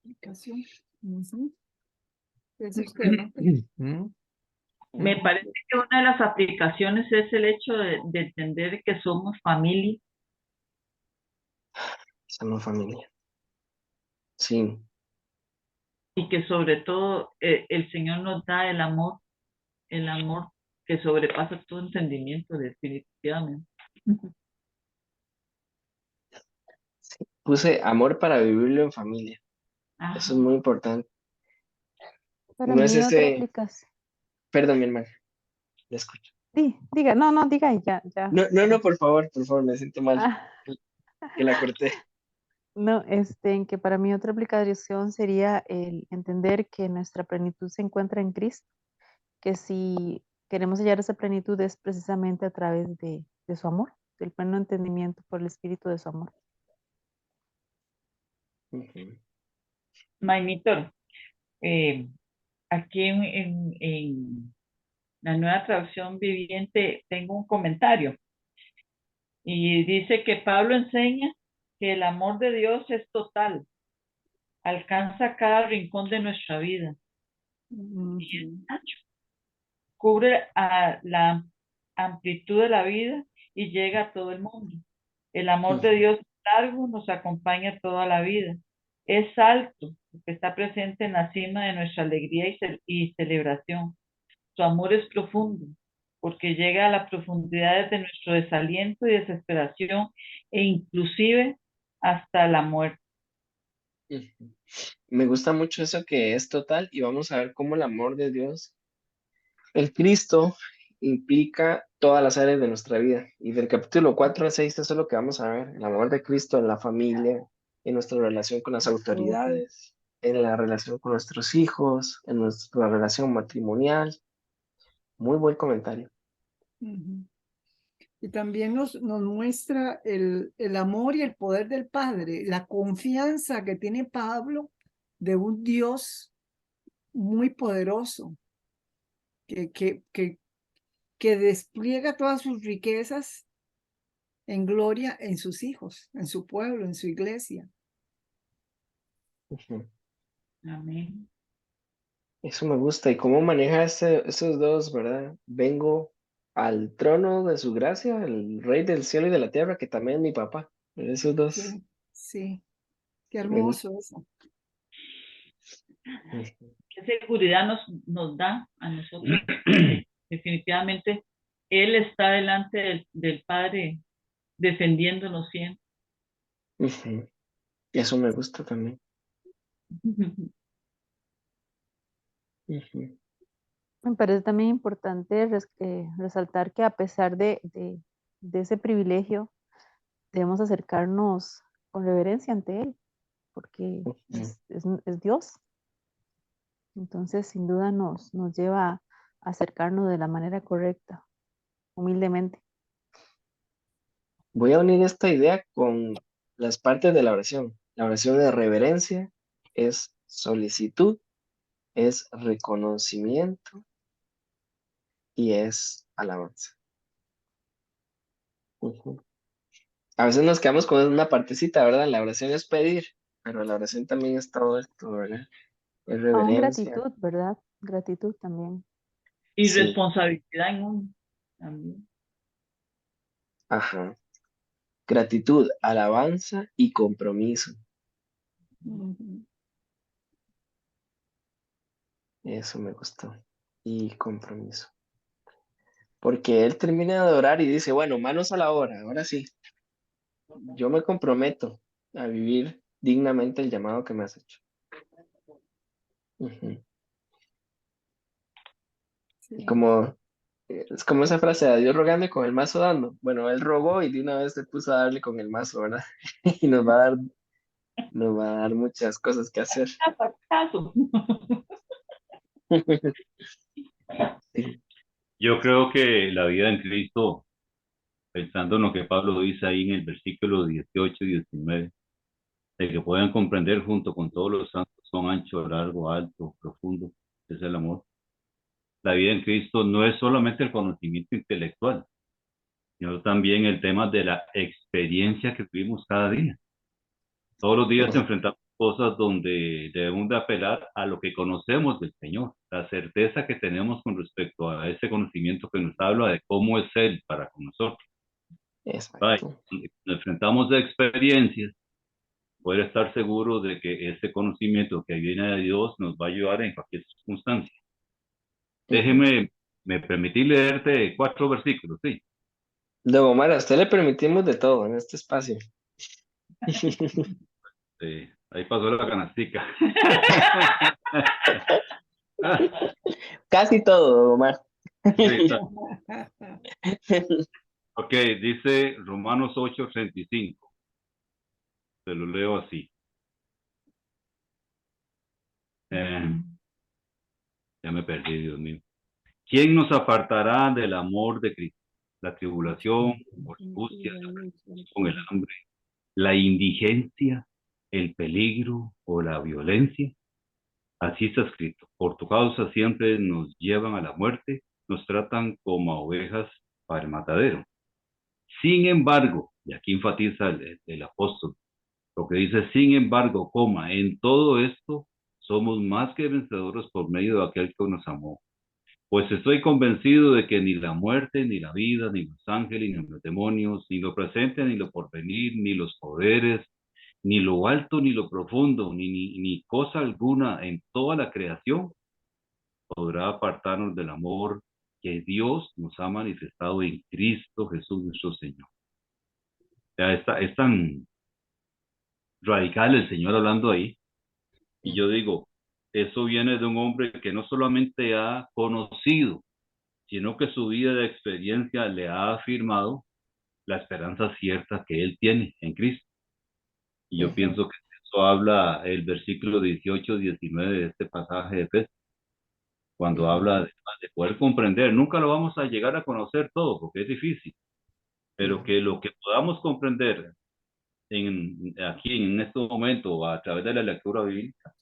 Aplicación. Ujú. Es usted, ¿no? ¿Mm? Me parece que una de las aplicaciones es el hecho de entender que somos familia Somos familia. Sí, y que sobre todo el Señor nos da el amor que sobrepasa todo entendimiento definitivamente. puse amor para vivirlo en familia. Eso es Ajá. muy importante. Para No es mí otra ese, aplicación. Perdón, mi hermana, le escucho. Diga, no, diga y ya. No, por favor, me siento mal Ah, que la corté. no, en que para mí otra aplicación sería el entender que nuestra plenitud se encuentra en Cristo, que si queremos hallar esa plenitud es precisamente a través de su amor, del pleno entendimiento por el espíritu de su amor. Ujú. Mainitor, aquí en la nueva traducción viviente tengo un comentario y dice que Pablo enseña que el amor de Dios es total, alcanza cada rincón de nuestra vida, Ujú. cubre a la amplitud de la vida y llega a todo el mundo. El amor de Dios es largo, nos acompaña toda la vida. Es alto, porque está presente en la cima de nuestra alegría y celebración. Su amor es profundo, porque llega a las profundidades de nuestro desaliento y desesperación e inclusive hasta la muerte. Ujú. Me gusta mucho eso que es total y vamos a ver cómo el amor de Dios, el Cristo, implica todas las áreas de nuestra vida. Y del capítulo 4 al 6 eso es lo que vamos a ver, el amor de Cristo en la familia, en nuestra relación con las autoridades, en la relación con nuestros hijos, en nuestra relación matrimonial. Muy buen comentario. Ujú. Y también nos muestra el amor y el poder del Padre, la confianza que tiene Pablo de un Dios muy poderoso, que, que, que, que despliega todas sus riquezas en gloria en sus hijos, en su pueblo, en su iglesia. Ujú. Amén. Eso me gusta. ¿Y cómo maneja esos dos, verdad? Vengo al trono de su gracia, el rey del cielo y de la tierra, que también es mi papá. Esos dos Sí, sí, qué me gustan. hermoso eso. ¿Qué seguridad nos da a nosotros? Definitivamente, Él está delante del Padre defendiéndonos siempre. Ujú. Eso me gusta también. Ujú. Me parece también importante resaltar que a pesar de ese privilegio, debemos acercarnos con reverencia ante Él, porque Ujú. es Dios. Entonces, sin duda nos lleva a acercarnos de la manera correcta, humildemente. Voy a unir esta idea con las partes de la oración. La oración de reverencia es solicitud, es reconocimiento y es alabanza. Ujú. A veces nos quedamos con una partecita, ¿verdad? La oración es pedir, pero la oración también es todo esto, ¿verdad? Es Aún reverencia. gratitud, ¿verdad? Gratitud también. Y Sí, responsabilidad en uno también. ajá. Gratitud, alabanza y compromiso. Ujú. Eso me gustó. Y compromiso. Porque él termina de orar y dice, bueno, manos a la obra, ahora sí, yo me comprometo a vivir dignamente el llamado que me has hecho. Ujú. Y Sí. como, es como esa frase de a Dios rogando y con el mazo dando. Bueno, él rogó y de una vez se puso a darle con el mazo, ¿verdad? Y nos va a dar muchas cosas que hacer. Caso. Sí. Yo creo que la vida en Cristo, pensando en lo que Pablo dice ahí en el versículo 18 y 19, de que puedan comprender junto con todos los santos son ancho, largo, alto, profundo, es el amor. La vida en Cristo no es solamente el conocimiento intelectual, sino también el tema de la experiencia que tuvimos cada día. Todos los días enfrentamos cosas donde debemos de apelar a lo que conocemos del Señor, la certeza que tenemos con respecto a ese conocimiento que nos habla de cómo es Él para con nosotros. Right. Exacto. Nos enfrentamos a experiencias, poder estar seguros de que ese conocimiento que viene de Dios nos va a ayudar en cualquier circunstancia. Ujú. Déjeme, me permití leerte 4 versículos, sí. Luego, Omar, a usted le permitimos de todo en este espacio. Ahí pasó la canastica. Casi todo, Omar. Ahí está. Ok, dice Romanos 8:35. Se lo leo así. Ya me perdí, Dios mío. ¿Quién nos apartará del amor de Cristo? La tribulación, o la angustia, la persecución, el hambre, la indigencia, el peligro o la violencia. Así está escrito. Por tu causa siempre nos llevan a la muerte, nos tratan como a ovejas para el matadero. Sin embargo, y aquí enfatiza el apóstol, lo que dice, sin embargo, coma, en todo esto somos más que vencedores por medio de aquel que nos amó. Pues estoy convencido de que ni la muerte, ni la vida, ni los ángeles, ni los demonios, ni lo presente, ni lo porvenir, ni los poderes, ni lo alto, ni lo profundo, ni cosa alguna en toda la creación podrá apartarnos del amor que Dios nos ha manifestado en Cristo Jesús nuestro Señor. Ya es tan radical el Señor hablando ahí. Y yo digo, eso viene de un hombre que no solamente ha conocido, sino que su vida de experiencia le ha afirmado la esperanza cierta que él tiene en Cristo. Y yo pienso que eso habla el versículo 18-19 de este pasaje de Efesios, cuando habla de poder comprender. Nunca lo vamos a llegar a conocer todo, porque es difícil, pero que lo que podamos comprender aquí en este momento a través de la lectura bíblica,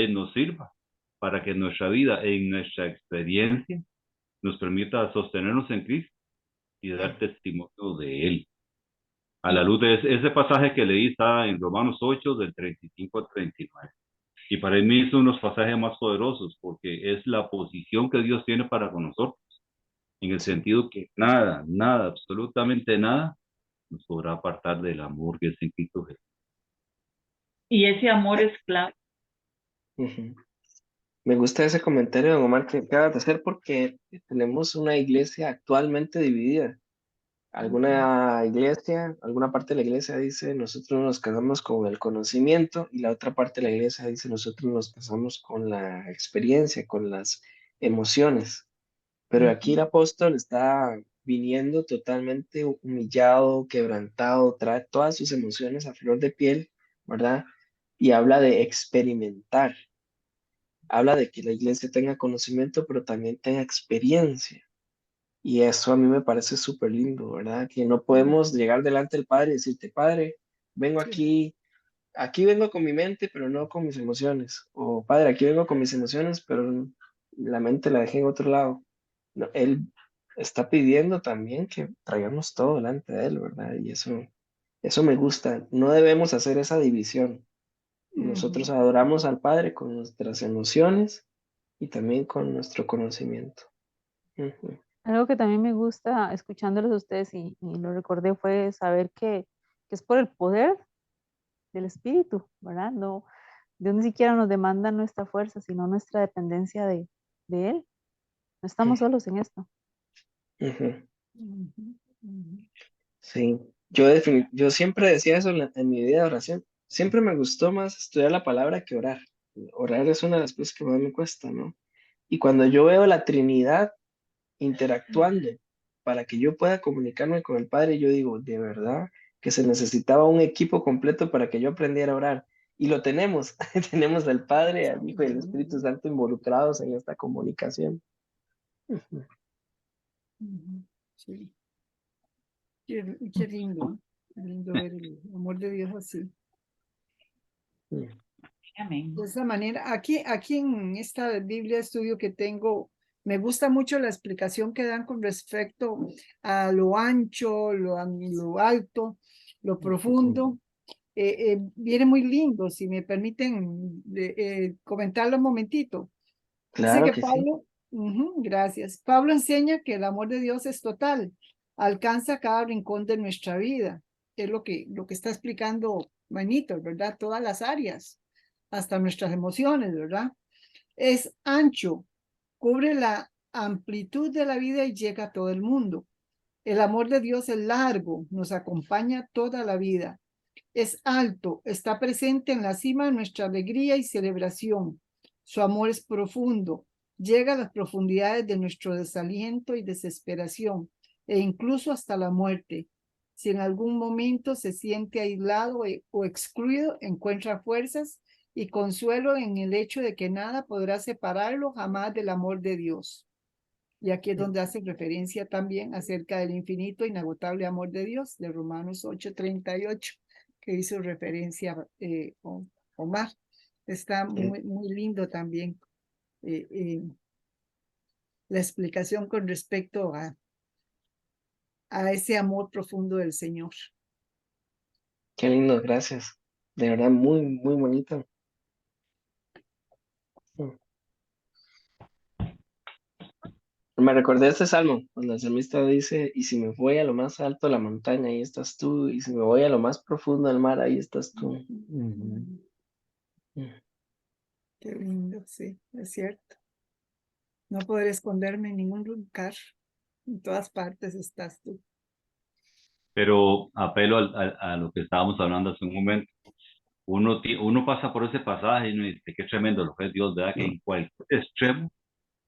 nos sirva para que nuestra vida, en nuestra experiencia, nos permita sostenernos en Cristo y dar testimonio de Él. A la luz de ese pasaje que leí está en Romanos 8, del 35 al 39. Y para mí son los pasajes más poderosos porque es la posición que Dios tiene para con nosotros, en el sentido que nada, nada, absolutamente nada nos podrá apartar del amor que es en Cristo Jesús. Y ese amor es clave. Me gusta ese comentario, don Omar, que acabas de hacer porque tenemos una iglesia actualmente dividida. Alguna iglesia, alguna parte de la iglesia dice nosotros nos casamos con el conocimiento y la otra parte de la iglesia dice nosotros nos casamos con la experiencia, con las emociones. Pero aquí el apóstol está viniendo totalmente humillado, quebrantado, trae todas sus emociones a flor de piel, ¿verdad? Y habla de experimentar. Habla de que la iglesia tenga conocimiento, pero también tenga experiencia. Y eso a mí me parece súper lindo, ¿verdad? Que no podemos llegar delante del Padre y decirte, Padre, vengo aquí vengo con mi mente, pero no con mis emociones. O Padre, aquí vengo con mis emociones, pero la mente la dejé en otro lado. No, Él está pidiendo también que traigamos todo delante de Él, ¿verdad? Y eso me gusta. No debemos hacer esa división. Nosotros adoramos al Padre con nuestras emociones y también con nuestro conocimiento. Ujú. Algo que también me gusta escuchándolos a ustedes y lo recordé fue saber que es por el poder del Espíritu, ¿verdad? No, Dios ni siquiera nos demanda nuestra fuerza, sino nuestra dependencia de Él. No estamos solos en esto. Ujú. Sí, yo siempre decía eso en mi vida de oración. Siempre me gustó más estudiar la palabra que orar. Orar es una de las cosas que más me cuesta, ¿no? Y cuando yo veo la Trinidad interactuando para que yo pueda comunicarme con el Padre, yo digo, de verdad que se necesitaba un equipo completo para que yo aprendiera a orar. Y lo tenemos. Tenemos al Padre, al Hijo y al Espíritu Santo involucrados en esta comunicación. Ujú. Sí. Qué lindo, lindo ver el amor de Dios así. Amén. De esa manera, aquí en esta Biblia de estudio que tengo, me gusta mucho la explicación que dan con respecto a lo ancho, lo alto, lo profundo. Viene muy lindo, si me permiten comentarlo un momentito. Dice Claro que que sí. Pablo, gracias. Pablo enseña que el amor de Dios es total, alcanza cada rincón de nuestra vida. Es lo que está explicando Benito, ¿verdad? Todas las áreas, hasta nuestras emociones, ¿verdad? Es ancho, cubre la amplitud de la vida y llega a todo el mundo. El amor de Dios es largo, nos acompaña toda la vida. Es alto, está presente en la cima de nuestra alegría y celebración. Su amor es profundo, llega a las profundidades de nuestro desaliento y desesperación, e incluso hasta la muerte. Si en algún momento se siente aislado o excluido, encuentra fuerzas y consuelo en el hecho de que nada podrá separarlo jamás del amor de Dios. Y aquí es donde hace referencia también acerca del infinito, inagotable amor de Dios, de Romanos 8:38, que hizo referencia Omar. Está muy lindo también la explicación con respecto a ese amor profundo del Señor. Qué lindo, gracias. De verdad, muy, muy bonito. Me recordé este salmo, cuando el salmista dice, y si me voy a lo más alto de la montaña, ahí estás tú, y si me voy a lo más profundo del mar, ahí estás tú. Qué lindo, sí, es cierto. No podré esconderme en ningún lugar. En todas partes estás tú. Pero apelo a lo que estábamos hablando hace un momento. Uno pasa por ese pasaje y uno dice, qué tremendo lo que es Dios, ¿verdad? Que en cualquier extremo,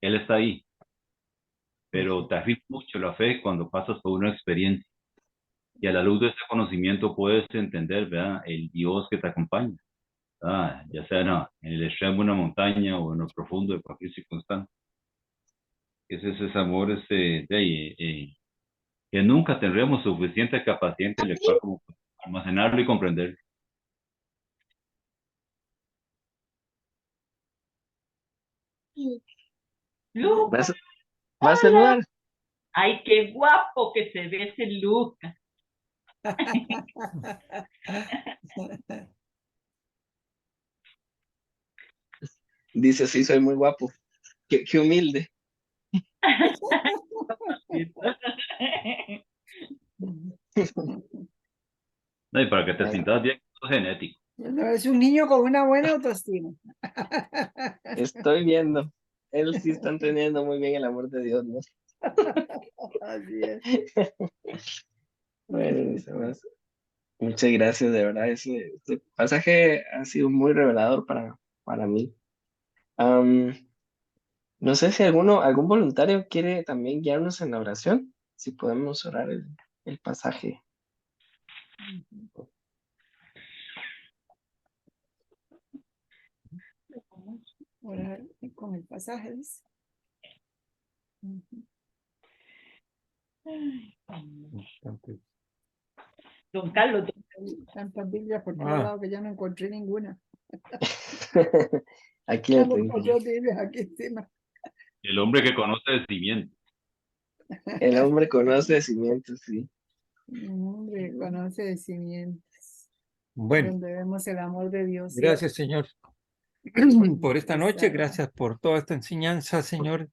Él está ahí. Pero te afirma mucho la fe cuando pasas por una experiencia. Y a la luz de ese conocimiento puedes entender, ¿verdad? El Dios que te acompaña. Ya sea en el extremo de una montaña o en lo profundo de cualquier circunstancia. Ese es ese amor que nunca tendremos suficiente capacidad intelectual como para almacenarlo y comprenderlo. Lucas, ¿Va a saludar? ay, qué guapo que se ve ese Lucas. Dice, sí, soy muy guapo. Qué humilde. No, y para que te sientas bien, eso es genético. No, es un niño con una buena autoestima. Estoy viendo. Él sí está entendiendo muy bien el amor de Dios, ¿no? Así es. Bueno, mis hermanos, muchas gracias, de verdad. Ese pasaje ha sido muy revelador para mí. No sé si algún voluntario quiere también guiarnos en la oración, si podemos orar el pasaje. Orar con el pasaje, dice. Don Carlos, Tantas Biblias por todos lados que ya no encontré ninguna. Aquí la Tengo tengo. como dos Biblias aquí encima. El hombre que conoce el cimiento. El hombre conoce de cimientos, sí. Un hombre que conoce de cimientos. Bueno, Donde vemos el amor de Dios. gracias, Señor, por esta noche. Gracias por toda esta enseñanza, Señor.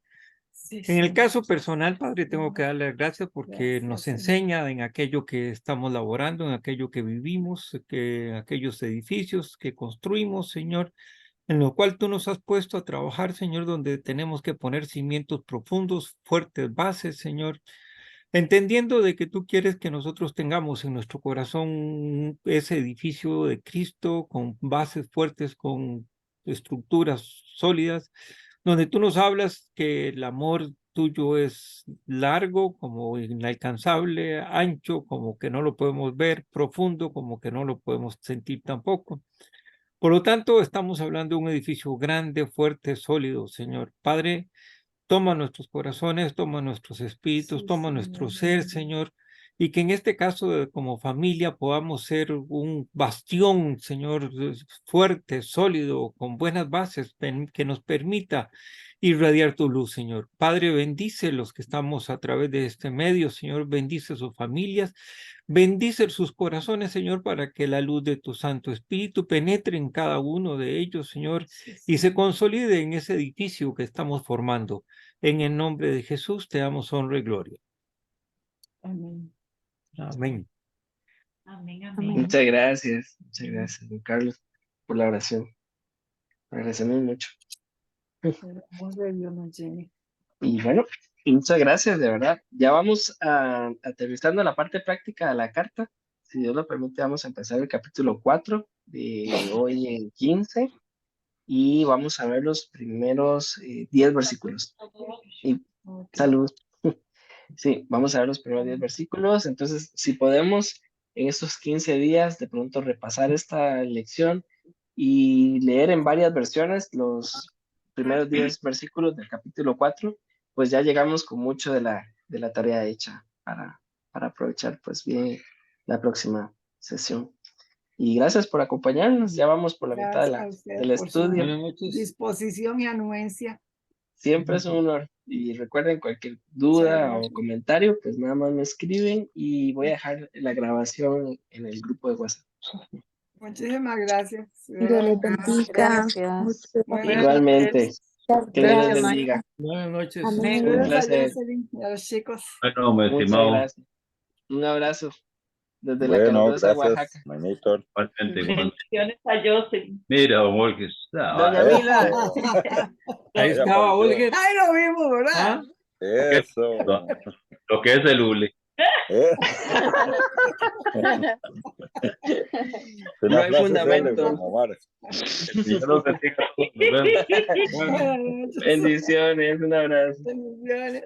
Sí, En el sí. caso personal, Padre, tengo que darle gracias porque nos Gracias, enseña en aquello que estamos laborando, en aquello que vivimos, aquellos edificios que construimos, Señor, en lo cual tú nos has puesto a trabajar, Señor, donde tenemos que poner cimientos profundos, fuertes bases, Señor, entendiendo de que tú quieres que nosotros tengamos en nuestro corazón ese edificio de Cristo con bases fuertes, con estructuras sólidas, donde tú nos hablas que el amor tuyo es largo, como inalcanzable, ancho, como que no lo podemos ver, profundo, como que no lo podemos sentir tampoco. Por lo tanto, estamos hablando de un edificio grande, fuerte, sólido, Señor. Padre, toma nuestros corazones, toma nuestros espíritus, Sí, toma nuestro ser, Señor, y que en este caso, como familia, podamos ser un bastión, Señor, fuerte, sólido, con buenas bases, que nos permita irradiar tu luz, Señor. Padre, bendice los que estamos a través de este medio, Señor, bendice sus familias, bendice sus corazones, Señor, para que la luz de tu Santo Espíritu penetre en cada uno de ellos, Señor, y se consolide en ese edificio que estamos formando. En el nombre de Jesús te damos honra y gloria. Amén. Amén. amén, amén. Muchas gracias, don Carlos, por la oración. Agradecemos mucho. El amor de Dios nos llene. Y bueno, muchas gracias, de verdad. Ya vamos aterrizando la parte práctica de la carta. Si Dios lo permite, vamos a empezar el capítulo 4 de hoy en 15. y vamos a ver los primeros 10 versículos. Y Ok. salud. Sí, vamos a ver los primeros 10 versículos. Entonces, si podemos en estos 15 días de pronto repasar esta lección y leer en varias versiones los primeros 10 versículos del capítulo 4, pues ya llegamos con mucho de la tarea hecha para aprovechar pues bien la próxima sesión. Y gracias por acompañarnos. Ya vamos por la mitad Gracias a usted del por su estudio. Buenas noches. disposición y anuencia. Siempre es un honor. Y recuerden, cualquier Muchas duda o gracias. comentario, pues nada más me escriben y voy a dejar la grabación en el grupo de WhatsApp. Muchísimas gracias. Dios les bendiga. Gracias. Muchas Igualmente, que Dios les gracias. bendiga. Buenas noches. Amén. Un Saludos a placer. Jocelyn y a los chicos. Bueno, mi Muchas estimado, gracias. Un abrazo desde la Bueno, calurosa gracias, Oaxaca. Manitor. Bendiciones a Jocelyn. mira, amor, que Doña Mila. Ahí Ahí estaba apareció. Olga. Ahí lo vimos, ¿verdad? ¿Ah? Eso. lo que es el hule. ¿Eh? Un No hay aplauso fundamentos. célebre, Omar. Y yo lo sentí, nos vemos. Bueno. Buenas noches. Bendiciones, un abrazo. Bendiciones.